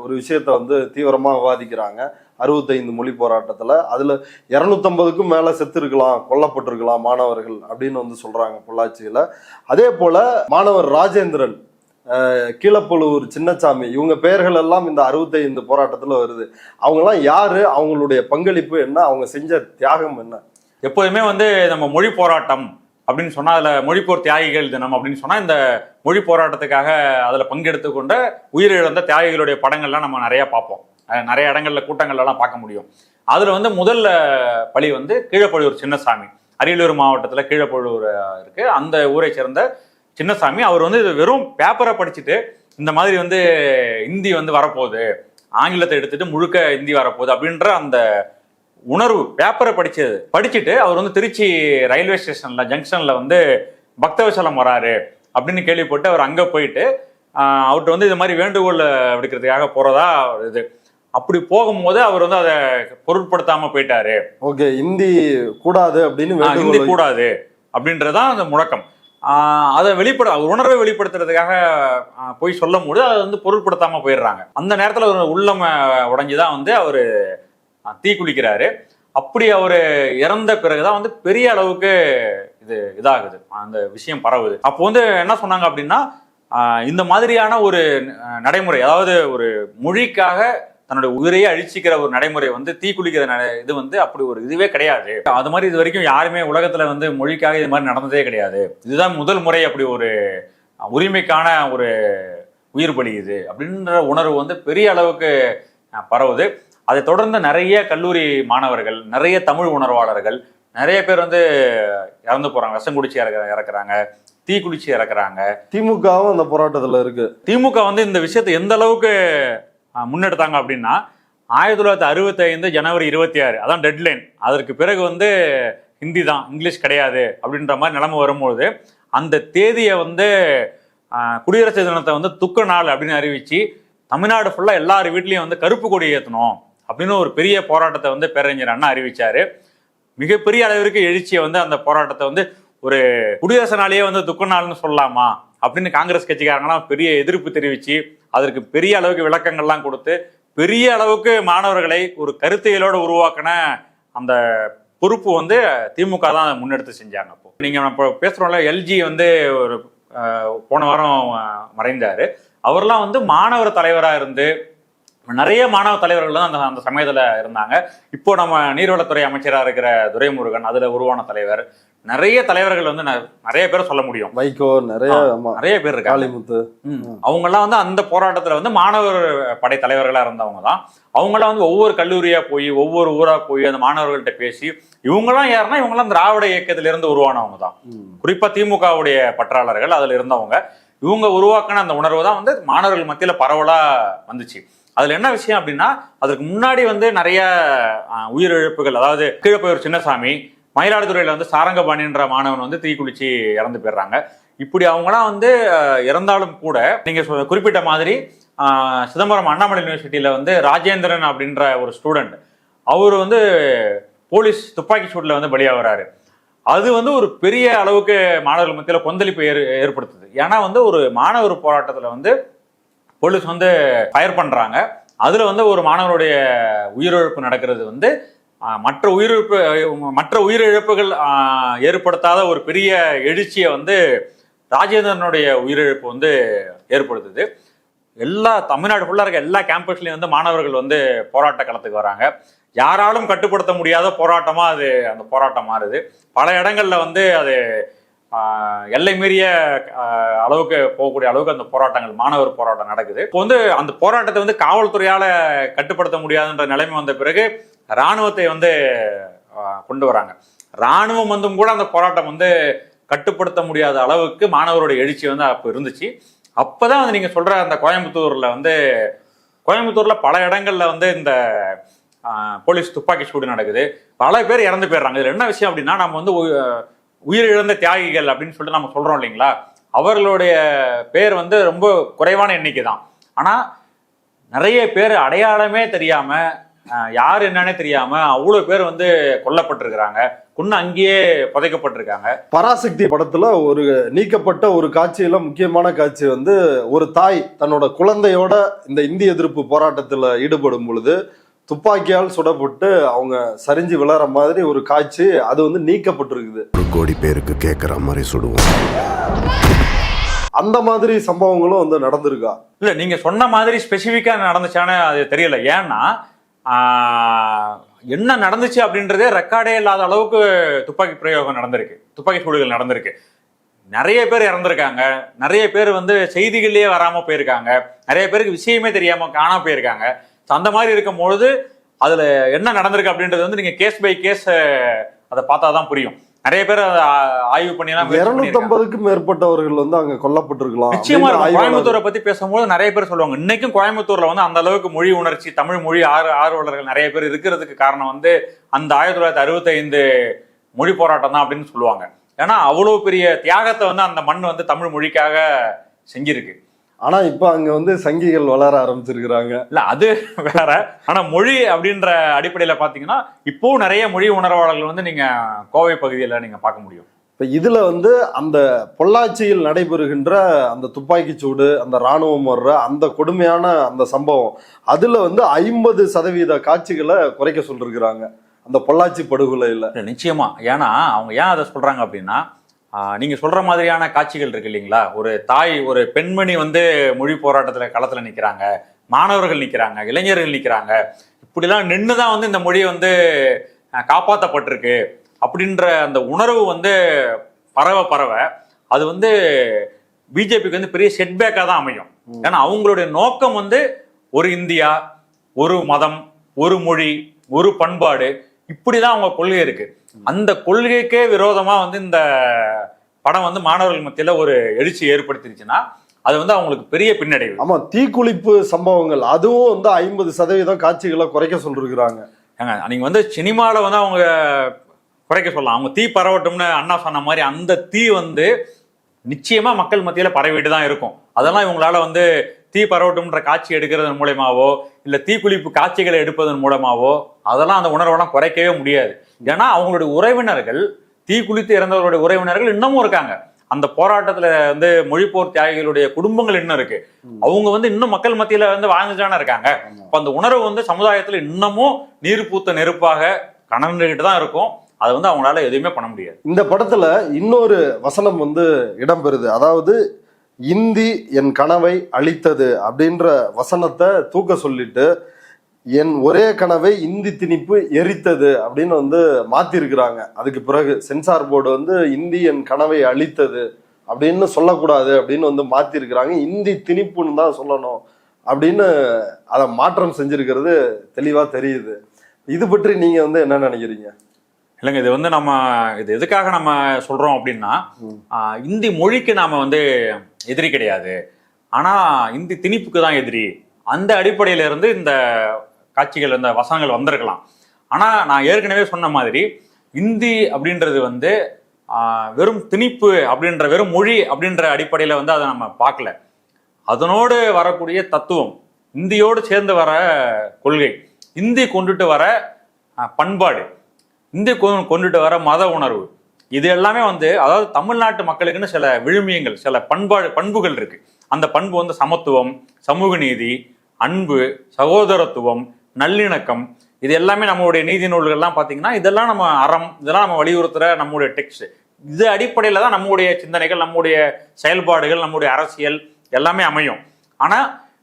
ஒரு விஷயத்த வந்து தீவிரமா விவாதிக்கிறாங்க 65 மொழி போராட்டத்துல. அதுல 250க்கும் மேல செத்து இருக்கலாம், கொல்லப்பட்டிருக்கலாம் மாணவர்கள் அப்படின்னு வந்து சொல்றாங்க பொள்ளாச்சியில. அதே போல மாணவர் ராஜேந்திரன், கீழப்பழுவூர் சின்னசாமி, இவங்க பெயர்கள் எல்லாம் இந்த 65 போராட்டத்துல வருது. அவங்க எல்லாம் யாரு, அவங்களுடைய பங்களிப்பு என்ன, அவங்க செஞ்ச தியாகம் என்ன? எப்போதுமே வந்து நம்ம மொழி போராட்டம், அப்படின்னு சொன்னா, அதுல மொழிப்போர் தியாகிகள் தினம் அப்படின்னு சொன்னா, இந்த மொழி போராட்டத்துக்காக அதுல பங்கெடுத்து கொண்ட உயிரிழந்த தியாகிகளுடைய படங்கள்லாம் நம்ம நிறைய பார்ப்போம். நிறைய இடங்கள்ல கூட்டங்கள்லாம் பார்க்க முடியும். அதுல வந்து முதல்ல பலி வந்து கீழப்பழுவூர் சின்னசாமி, அரியலூர் மாவட்டத்துல கீழப்பழுவூர் இருக்கு, அந்த ஊரை சேர்ந்த சின்னசாமி. அவர் வந்து வெறும் பேப்பரை படிச்சுட்டு இந்த மாதிரி வந்து இந்தி வந்து வரப்போகுது, ஆங்கிலத்தை எடுத்துட்டு முழுக்க இந்தி வரப்போகுது அப்படின்ற அந்த உணர்வு, பேப்பரை படிச்சுட்டு அவர் வந்து திருச்சி ரயில்வே ஸ்டேஷன்ல ஜங்ஷன்ல வந்து பக்தவசலம் வராரு அப்படின்னு கேள்விப்பட்டு அவர் அங்க போயிட்டு அவர்கிட்ட வந்து இது மாதிரி வேண்டுகோள் விடுக்கிறதுக்காக போறதா இது. அப்படி போகும்போது அவர் வந்து அதை பொருட்படுத்தாம போயிட்டாரு. ஓகே, இந்தி கூடாது அப்படின்னு, இந்தி கூடாது அப்படின்றதான் அந்த முழக்கம். அதை உணர்வை வெளிப்படுத்துறதுக்காக போய் சொல்லும் போது அதை வந்து பொருட்படுத்தாம போயிடுறாங்க. அந்த நேரத்துல ஒரு உள்ளம் உடைஞ்சுதான் வந்து அவரு தீ குளிக்கிறாரு. அப்படி அவரு இறந்த பிறகுதான் வந்து பெரிய அளவுக்கு இதாகுது, அந்த விஷயம் பரவுது. அப்போ வந்து என்ன சொன்னாங்க அப்படின்னா, இந்த மாதிரியான ஒரு நடைமுறை, அதாவது ஒரு மொழிக்காக தன்னுடைய உயிரையே அழிச்சிக்கிற ஒரு நடைமுறை வந்து தீ குளிக்கிற இது வந்து அப்படி ஒரு இதுவே கிடையாது. அது மாதிரி இது வரைக்கும் யாருமே உலகத்துல வந்து மொழிக்காக இது மாதிரி நடந்ததே கிடையாது. இதுதான் முதல் முறை அப்படி ஒரு உரிமைக்கான ஒரு உயிர் பலி இது அப்படின்ற உணர்வு வந்து பெரிய அளவுக்கு பரவுது. அதை தொடர்ந்து நிறைய கல்லூரி மாணவர்கள், நிறைய தமிழ் உணர்வாளர்கள், நிறைய பேர் வந்து இறந்து போறாங்க. விஷம் குடிச்சு இறக்குறாங்க, தீ குளிச்சு இறக்குறாங்க. திமுகவும் அந்த போராட்டத்துல இருக்கு. திமுக வந்து இந்த விஷயத்தை எந்த அளவுக்கு முன்னெடுத்தாங்க அப்படின்னா, 1965 ஜனவரி 26 அதான் டெட்லைன். அதற்கு பிறகு வந்து ஹிந்தி தான், இங்கிலீஷ் கிடையாது அப்படின்ற மாதிரி நிலைமை வரும்போது அந்த தேதியை வந்து குடியரசு தினத்தை வந்து துக்க நாள் அப்படின்னு அறிவிச்சு தமிழ்நாடு ஃபுல்லா எல்லார் வீட்லயும் வந்து கருப்பு கொடி ஏற்றணும் அப்படின்னு ஒரு பெரிய போராட்டத்தை வந்து பேரறிஞர் அண்ணா அறிவிச்சாரு. மிகப்பெரிய அளவிற்கு எழுச்சியை வந்து அந்த போராட்டத்தை வந்து ஒரு குடியரசு நாளையே வந்து துக்க நாள்னு சொல்லலாமா அப்படின்னு காங்கிரஸ் கட்சிக்காரங்களாம் பெரிய எதிர்ப்பு தெரிவிச்சு அதற்கு பெரிய அளவுக்கு விளக்கங்கள்லாம் கொடுத்து பெரிய அளவுக்கு மாணவர்களை ஒரு கருத்தியலோடு உருவாக்கின அந்த பொறுப்பு வந்து திமுக தான் முன்னெடுத்து செஞ்சாங்க. அப்போ நீங்க இப்போ பேசுறோம்ல, எல்ஜி வந்து ஒரு போன வாரம் மறைந்தாரு. அவர்லாம் வந்து மாணவர் தலைவராக இருந்து நிறைய மாணவ தலைவர்கள் தான் அந்த சமயத்துல இருந்தாங்க. இப்போ நம்ம நீர்வளத்துறை அமைச்சராக இருக்கிற துரைமுருகன் அதுல உருவான தலைவர். நிறைய தலைவர்கள் வந்து நிறைய பேர் சொல்ல முடியும். வைகோ, நிறைய பேர் இருக்கு, காளிமுத்து. அவங்க எல்லாம் வந்து அந்த போராட்டத்துல வந்து மாணவர் படை தலைவர்களா இருந்தவங்க தான். அவங்க எல்லாம் வந்து ஒவ்வொரு கல்லூரியா போய் ஒவ்வொரு ஊரா போய் அந்த மாணவர்கள்ட்ட பேசி, இவங்கெல்லாம் யாருன்னா இவங்கெல்லாம் திராவிட இயக்கத்தில இருந்து உருவானவங்க தான். குறிப்பா திமுகவுடைய பற்றாளர்கள் அதுல இருந்தவங்க. இவங்க உருவாக்கின அந்த உணர்வு தான் வந்து மாணவர்கள் மத்தியில பரவலா வந்துச்சு. அதுல என்ன விஷயம் அப்படின்னா, அதற்கு முன்னாடி வந்து நிறைய உயிரிழப்புகள், அதாவது கீழப்பழுவூர் சின்னசாமி, மயிலாடுதுறையில வந்து சாரங்கபாணின்ற மாணவன் வந்து தீக்குளிச்சு இறந்து போயிடுறாங்க. இப்படி அவங்களாம் வந்து இறந்தாலும் கூட நீங்க குறிப்பிட்ட மாதிரி சிதம்பரம் அண்ணாமலை யூனிவர்சிட்டியில வந்து ராஜேந்திரன் அப்படின்ற ஒரு ஸ்டூடெண்ட், அவர் வந்து போலீஸ் துப்பாக்கி சூட்ல வந்து பலியாகிறாரு. அது வந்து ஒரு பெரிய அளவுக்கு மாணவர்கள் மத்தியில கொந்தளிப்பு ஏற்படுத்துது. ஏன்னா வந்து ஒரு மாணவர் போராட்டத்துல வந்து போலீஸ் வந்து ஃபயர் பண்றாங்க. அதுல வந்து ஒரு மாணவருடைய உயிரிழப்பு நடக்கிறது வந்து மற்ற உயிரிழப்புகள் ஏற்படுத்தாத ஒரு பெரிய எழுச்சியை வந்து ராஜேந்திரனுடைய உயிரிழப்பு வந்து ஏற்படுத்துது. எல்லா தமிழ்நாடு ஃபுல்லா இருக்க எல்லா கேம்பஸ்லயும் வந்து மாணவர்கள் வந்து போராட்ட களத்துக்கு வராங்க. யாராலும் கட்டுப்படுத்த முடியாத போராட்டமா அந்த போராட்டம் மாறுது. பல இடங்கள்ல வந்து அது எல்லை மீறிய அளவுக்கு போகக்கூடிய அளவுக்கு அந்த போராட்டங்கள், மாணவர் போராட்டம் நடக்குது. இப்போ வந்து அந்த போராட்டத்தை வந்து காவல்துறையால கட்டுப்படுத்த முடியாதுன்ற நிலைமை வந்த பிறகு இராணுவத்தை வந்து கொண்டு வராங்க. இராணுவம் வந்தும் கூட அந்த போராட்டம் வந்து கட்டுப்படுத்த முடியாத அளவுக்கு மாணவருடைய எழுச்சி வந்து அப்போ இருந்துச்சு. அப்பதான் வந்து நீங்க சொல்ற அந்த கோயம்புத்தூர்ல பல இடங்கள்ல வந்து இந்த போலீஸ் துப்பாக்கி சூடு நடக்குது. பல பேர் இறந்து போயிடுறாங்க. இதுல என்ன விஷயம் அப்படின்னா, நம்ம வந்து உயிரிழந்த தியாகிகள் அப்படின்னு சொல்லிட்டு நம்ம சொல்றோம் இல்லைங்களா, அவர்களுடைய பேர் வந்து ரொம்ப குறைவான எண்ணிக்கை தான். ஆனா நிறைய பேர் அடையாளமே தெரியாம, யாரு என்னன்னே தெரியாம அவ்வளவு பேர் வந்து கொல்லப்பட்டிருக்கிறாங்க, கொன்னு அங்கேயே புதைக்கப்பட்டிருக்காங்க. பராசக்தி படத்துல ஒரு நீக்கப்பட்ட ஒரு காட்சியில முக்கியமான காட்சி வந்து ஒரு தாய் தன்னோட குழந்தையோட இந்த இந்திய எதிர்ப்பு போராட்டத்துல ஈடுபடும் பொழுது துப்பாக்கியால் சுடப்பட்டு அவங்க சரிஞ்சு விழற மாதிரி ஒரு காட்சி, அது வந்து நீக்கப்பட்டிருக்குது. 1 கோடி பேருக்கு கேட்கற மாதிரி சுடுவோம். அந்த மாதிரி சம்பவங்களும் வந்து நடந்திருக்கா? இல்ல, நீங்க சொன்ன மாதிரி ஸ்பெசிபிக்கா நடந்துச்சானு அது தெரியல. ஏன்னா என்ன நடந்துச்சு அப்படின்றதே ரெக்கார்டே இல்லாத அளவுக்கு துப்பாக்கி பிரயோகம் நடந்திருக்கு, துப்பாக்கி சூடுகள் நடந்திருக்கு. நிறைய பேர் இறந்திருக்காங்க, நிறைய பேர் வந்து செய்திகள்லயே வராம போயிருக்காங்க, நிறைய பேருக்கு விஷயமே தெரியாம காணாம போயிருக்காங்க. அந்த மாதிரி இருக்கும்பொழுது அதுல என்ன நடந்திருக்கு அப்படின்றது வந்து நீங்க கேஸ் பை கேஸ் அதை பார்த்தாதான் புரியும். நிறைய பேர் அதை ஆய்வு பண்ணி 250க்கும் மேற்பட்டவர்கள் வந்து அங்க கொல்லப்பட்டிருக்கலாம். நிச்சயமா கோயம்புத்தூரை பத்தி பேசும்போது நிறைய பேர் சொல்லுவாங்க, இன்னைக்கும் கோயம்புத்தூர்ல வந்து அந்த அளவுக்கு மொழி உணர்ச்சி, தமிழ் மொழி ஆர்வலர்கள் நிறைய பேர் இருக்கிறதுக்கு காரணம் வந்து அந்த 1965 மொழி போராட்டம் தான் அப்படின்னு சொல்லுவாங்க. ஏன்னா அவ்வளவு பெரிய தியாகத்தை வந்து அந்த மண் வந்து தமிழ் மொழிக்காக செஞ்சிருக்கு. ஆனா இப்ப அங்க வந்து சங்கிகள் வளர ஆரம்பிச்சிருக்கிறாங்க. இல்ல அது வேற. ஆனா மொழி அப்படின்ற அடிப்படையில பாத்தீங்கன்னா இப்பவும் நிறைய மொழி உணர்வாளர்கள் வந்து நீங்க கோவை பகுதியில நீங்க பார்க்க முடியும். இப்ப இதுல வந்து அந்த பொள்ளாச்சியில் நடைபெறுகின்ற அந்த துப்பாக்கி சூடு, அந்த ராணுவம் வர்ற அந்த கொடுமையான அந்த சம்பவம், அதுல வந்து 50% காட்சிகளை குறைக்க சொல்லிருக்கிறாங்க அந்த பொள்ளாச்சி படுகொலையில. நிச்சயமா. ஏன்னா அவங்க ஏன் அதை சொல்றாங்க அப்படின்னா, நீங்க சொல்ற மாதிரியான காட்சிகள் இருக்கு இல்லைங்களா, ஒரு தாய், ஒரு பெண்மணி வந்து மொழி போராட்டத்துல களத்துல நிக்கிறாங்க, மாணவர்கள் நிக்கிறாங்க, இளைஞர்கள் நிக்கிறாங்க, இப்படிலாம் நின்றுதான் வந்து இந்த மொழி வந்து காப்பாற்றப்பட்டிருக்கு அப்படின்ற அந்த உணர்வு வந்து பரவ அது வந்து பிஜேபிக்கு வந்து பெரிய செட்பேக்காக தான் அமையும். ஏன்னா அவங்களுடைய நோக்கம் வந்து ஒரு இந்தியா, ஒரு மதம், ஒரு மொழி, ஒரு பண்பாடு, இப்படிதான் அவங்க கொள்கை இருக்கு. அந்த கொள்கைக்கே விரோதமா வந்து இந்த படம் வந்து மாணவர்கள் மத்தியில ஒரு எழுச்சி ஏற்படுத்திருச்சுன்னா அது வந்து அவங்களுக்கு பெரிய பின்னடைவு. ஆமா, தீக்குளிப்பு சம்பவங்கள் அதுவும் வந்து 50% காட்சிகளை குறைக்க சொல்லிருக்கிறாங்க. ஏங்க நீங்க வந்து சினிமால வந்து அவங்க குறைக்க சொல்லலாம், அவங்க தீ பரவட்டும்னு அண்ணா சொன்ன மாதிரி அந்த தீ வந்து நிச்சயமா மக்கள் மத்தியில பரவிட்டு தான் இருக்கும். அதெல்லாம் இவங்களால வந்து தீ பரவட்டும்ன்ற காட்சி எடுக்கிறதன் மூலமாவோ இல்ல தீக்குளிப்பு காட்சிகளை எடுப்பதன் மூலமாவோ அதெல்லாம் அந்த உணர்வெல்லாம் குறைக்கவே முடியாது. ஏன்னா அவங்களுடைய உறவினர்கள், தீ குளித்து இறந்தவர்களுடைய உறவினர்கள் இன்னமும் இருக்காங்க. அந்த போராட்டத்துல வந்து மொழிப்போர் தியாகிகளுடைய குடும்பங்கள் இன்னும் இருக்கு. அவங்க வந்து இன்னும் மக்கள் மத்தியில வந்து வாழ்ந்துதானே இருக்காங்க. அப்ப அந்த உணர்வு வந்து சமுதாயத்துல இன்னமும் நீர் பூத்த நெருப்பாக கனந்துகிட்டு தான் இருக்கும். அதை வந்து அவங்களால எதுவுமே பண்ண முடியாது. இந்த படத்துல இன்னொரு வசனம் வந்து இடம்பெறுது. அதாவது இந்தி என் கனவை அழித்தது அப்படின்ற வசனத்தை தூக்க சொல்லிட்டு என் ஒரே கனவை இந்தி திணிப்பு எரித்தது அப்படின்னு வந்து மாத்திருக்கிறாங்க. அதுக்கு பிறகு சென்சார் போர்டு வந்து இந்தி என் கனவை அழித்தது அப்படின்னு சொல்லக்கூடாது அப்படின்னு வந்து மாத்திருக்கிறாங்க. இந்தி திணிப்புன்னு தான் சொல்லணும் அப்படின்னு அதை மாற்றம் செஞ்சிருக்கிறது தெளிவா தெரியுது. இது பற்றி நீங்க வந்து என்ன நினைக்கிறீங்க? இல்லைங்க, இது வந்து இது எதுக்காக நம்ம சொல்றோம் அப்படின்னா, இந்தி மொழிக்கு நாம வந்து எதிரி கிடையாது, ஆனா இந்தி திணிப்புக்கு தான் எதிரி. அந்த அடிப்படையில இருந்து இந்த காட்சிகள், இந்த வசனங்கள் வந்திருக்கலாம். ஆனா நான் ஏற்கனவே சொன்ன மாதிரி இந்தி அப்படின்றது வந்து வெறும் திணிப்பு அப்படின்ற, வெறும் மொழி அப்படின்ற அடிப்படையில வந்து அதை நம்ம பார்க்கல. அதனோடு வரக்கூடிய தத்துவம், இந்தியோடு சேர்ந்து வர கொள்கை, இந்தி கொண்டுட்டு வர பண்பாடு, இந்தி கொண்டுட்டு வர மத உணர்வு, இது எல்லாமே வந்து அதாவது தமிழ்நாட்டு மக்களுக்குன்னு சில விழுமியங்கள், சில பண்புகள் இருக்கு. அந்த பண்பு வந்து சமத்துவம், சமூக நீதி, அன்பு, சகோதரத்துவம், நல்லிணக்கம், இது எல்லாமே நம்மளுடைய நீதி நூல்கள்லாம் பார்த்தீங்கன்னா இதெல்லாம் நம்ம அறம், இதெல்லாம் நம்ம வலியுறுத்துற நம்முடைய டெக்ஸ்ட். இது அடிப்படையில தான் நம்முடைய சிந்தனைகள், நம்முடைய செயல்பாடுகள், நம்முடைய அரசியல் எல்லாமே அமையும். ஆனா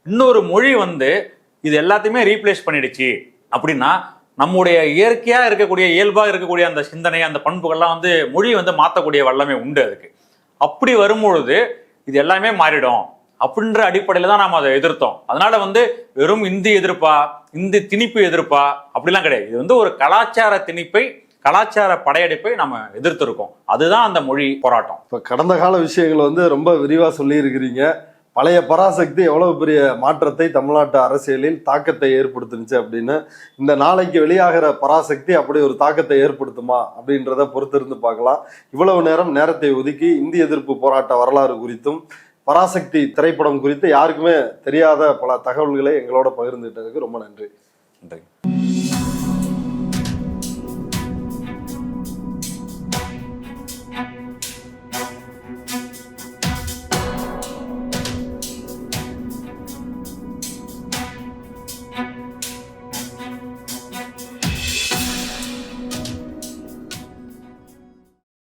இன்னொரு மொழி வந்து இது எல்லாத்தையுமே ரீப்ளேஸ் பண்ணிடுச்சு அப்படின்னா நம்முடைய இயற்கையா இருக்கக்கூடிய, இயல்பா இருக்கக்கூடிய அந்த சிந்தனை, அந்த பண்புகள்லாம் வந்து மொழி வந்து மாற்றக்கூடிய வல்லமை உண்டு அதுக்கு. அப்படி வரும்பொழுது இது எல்லாமே மாறிடும் அப்படின்ற அடிப்படையில தான் நாம அதை எதிர்த்தோம். அதனால வந்து வெறும் இந்தி எதிர்ப்பா, இந்தி திணிப்பு எதிர்ப்பா அப்படிலாம் கிடையாது. இது வந்து ஒரு கலாச்சார திணிப்பை, கலாச்சார படையெடுப்பை நம்ம எதிர்த்திருக்கோம். அதுதான் அந்த மொழி போராட்டம். இப்ப கடந்த கால விஷயங்களை வந்து ரொம்ப விரிவா சொல்லி இருக்கிறீங்க. பழைய பராசக்தி எவ்வளவு பெரிய மாற்றத்தை தமிழ்நாட்டு அரசியலில் தாக்கத்தை ஏற்படுத்துனுச்சு அப்படின்னு, இந்த நாளைக்கு வெளியாகிற பராசக்தி அப்படி ஒரு தாக்கத்தை ஏற்படுத்துமா அப்படின்றத பொறுத்திருந்து பார்க்கலாம். இவ்வளவு நேரத்தை ஒதுக்கி இந்திய எதிர்ப்பு போராட்ட வரலாறு குறித்தும் பராசக்தி திரைப்படம் குறித்து யாருக்குமே தெரியாத பல தகவல்களை எங்களோட பகிர்ந்துட்டதுக்கு ரொம்ப நன்றி.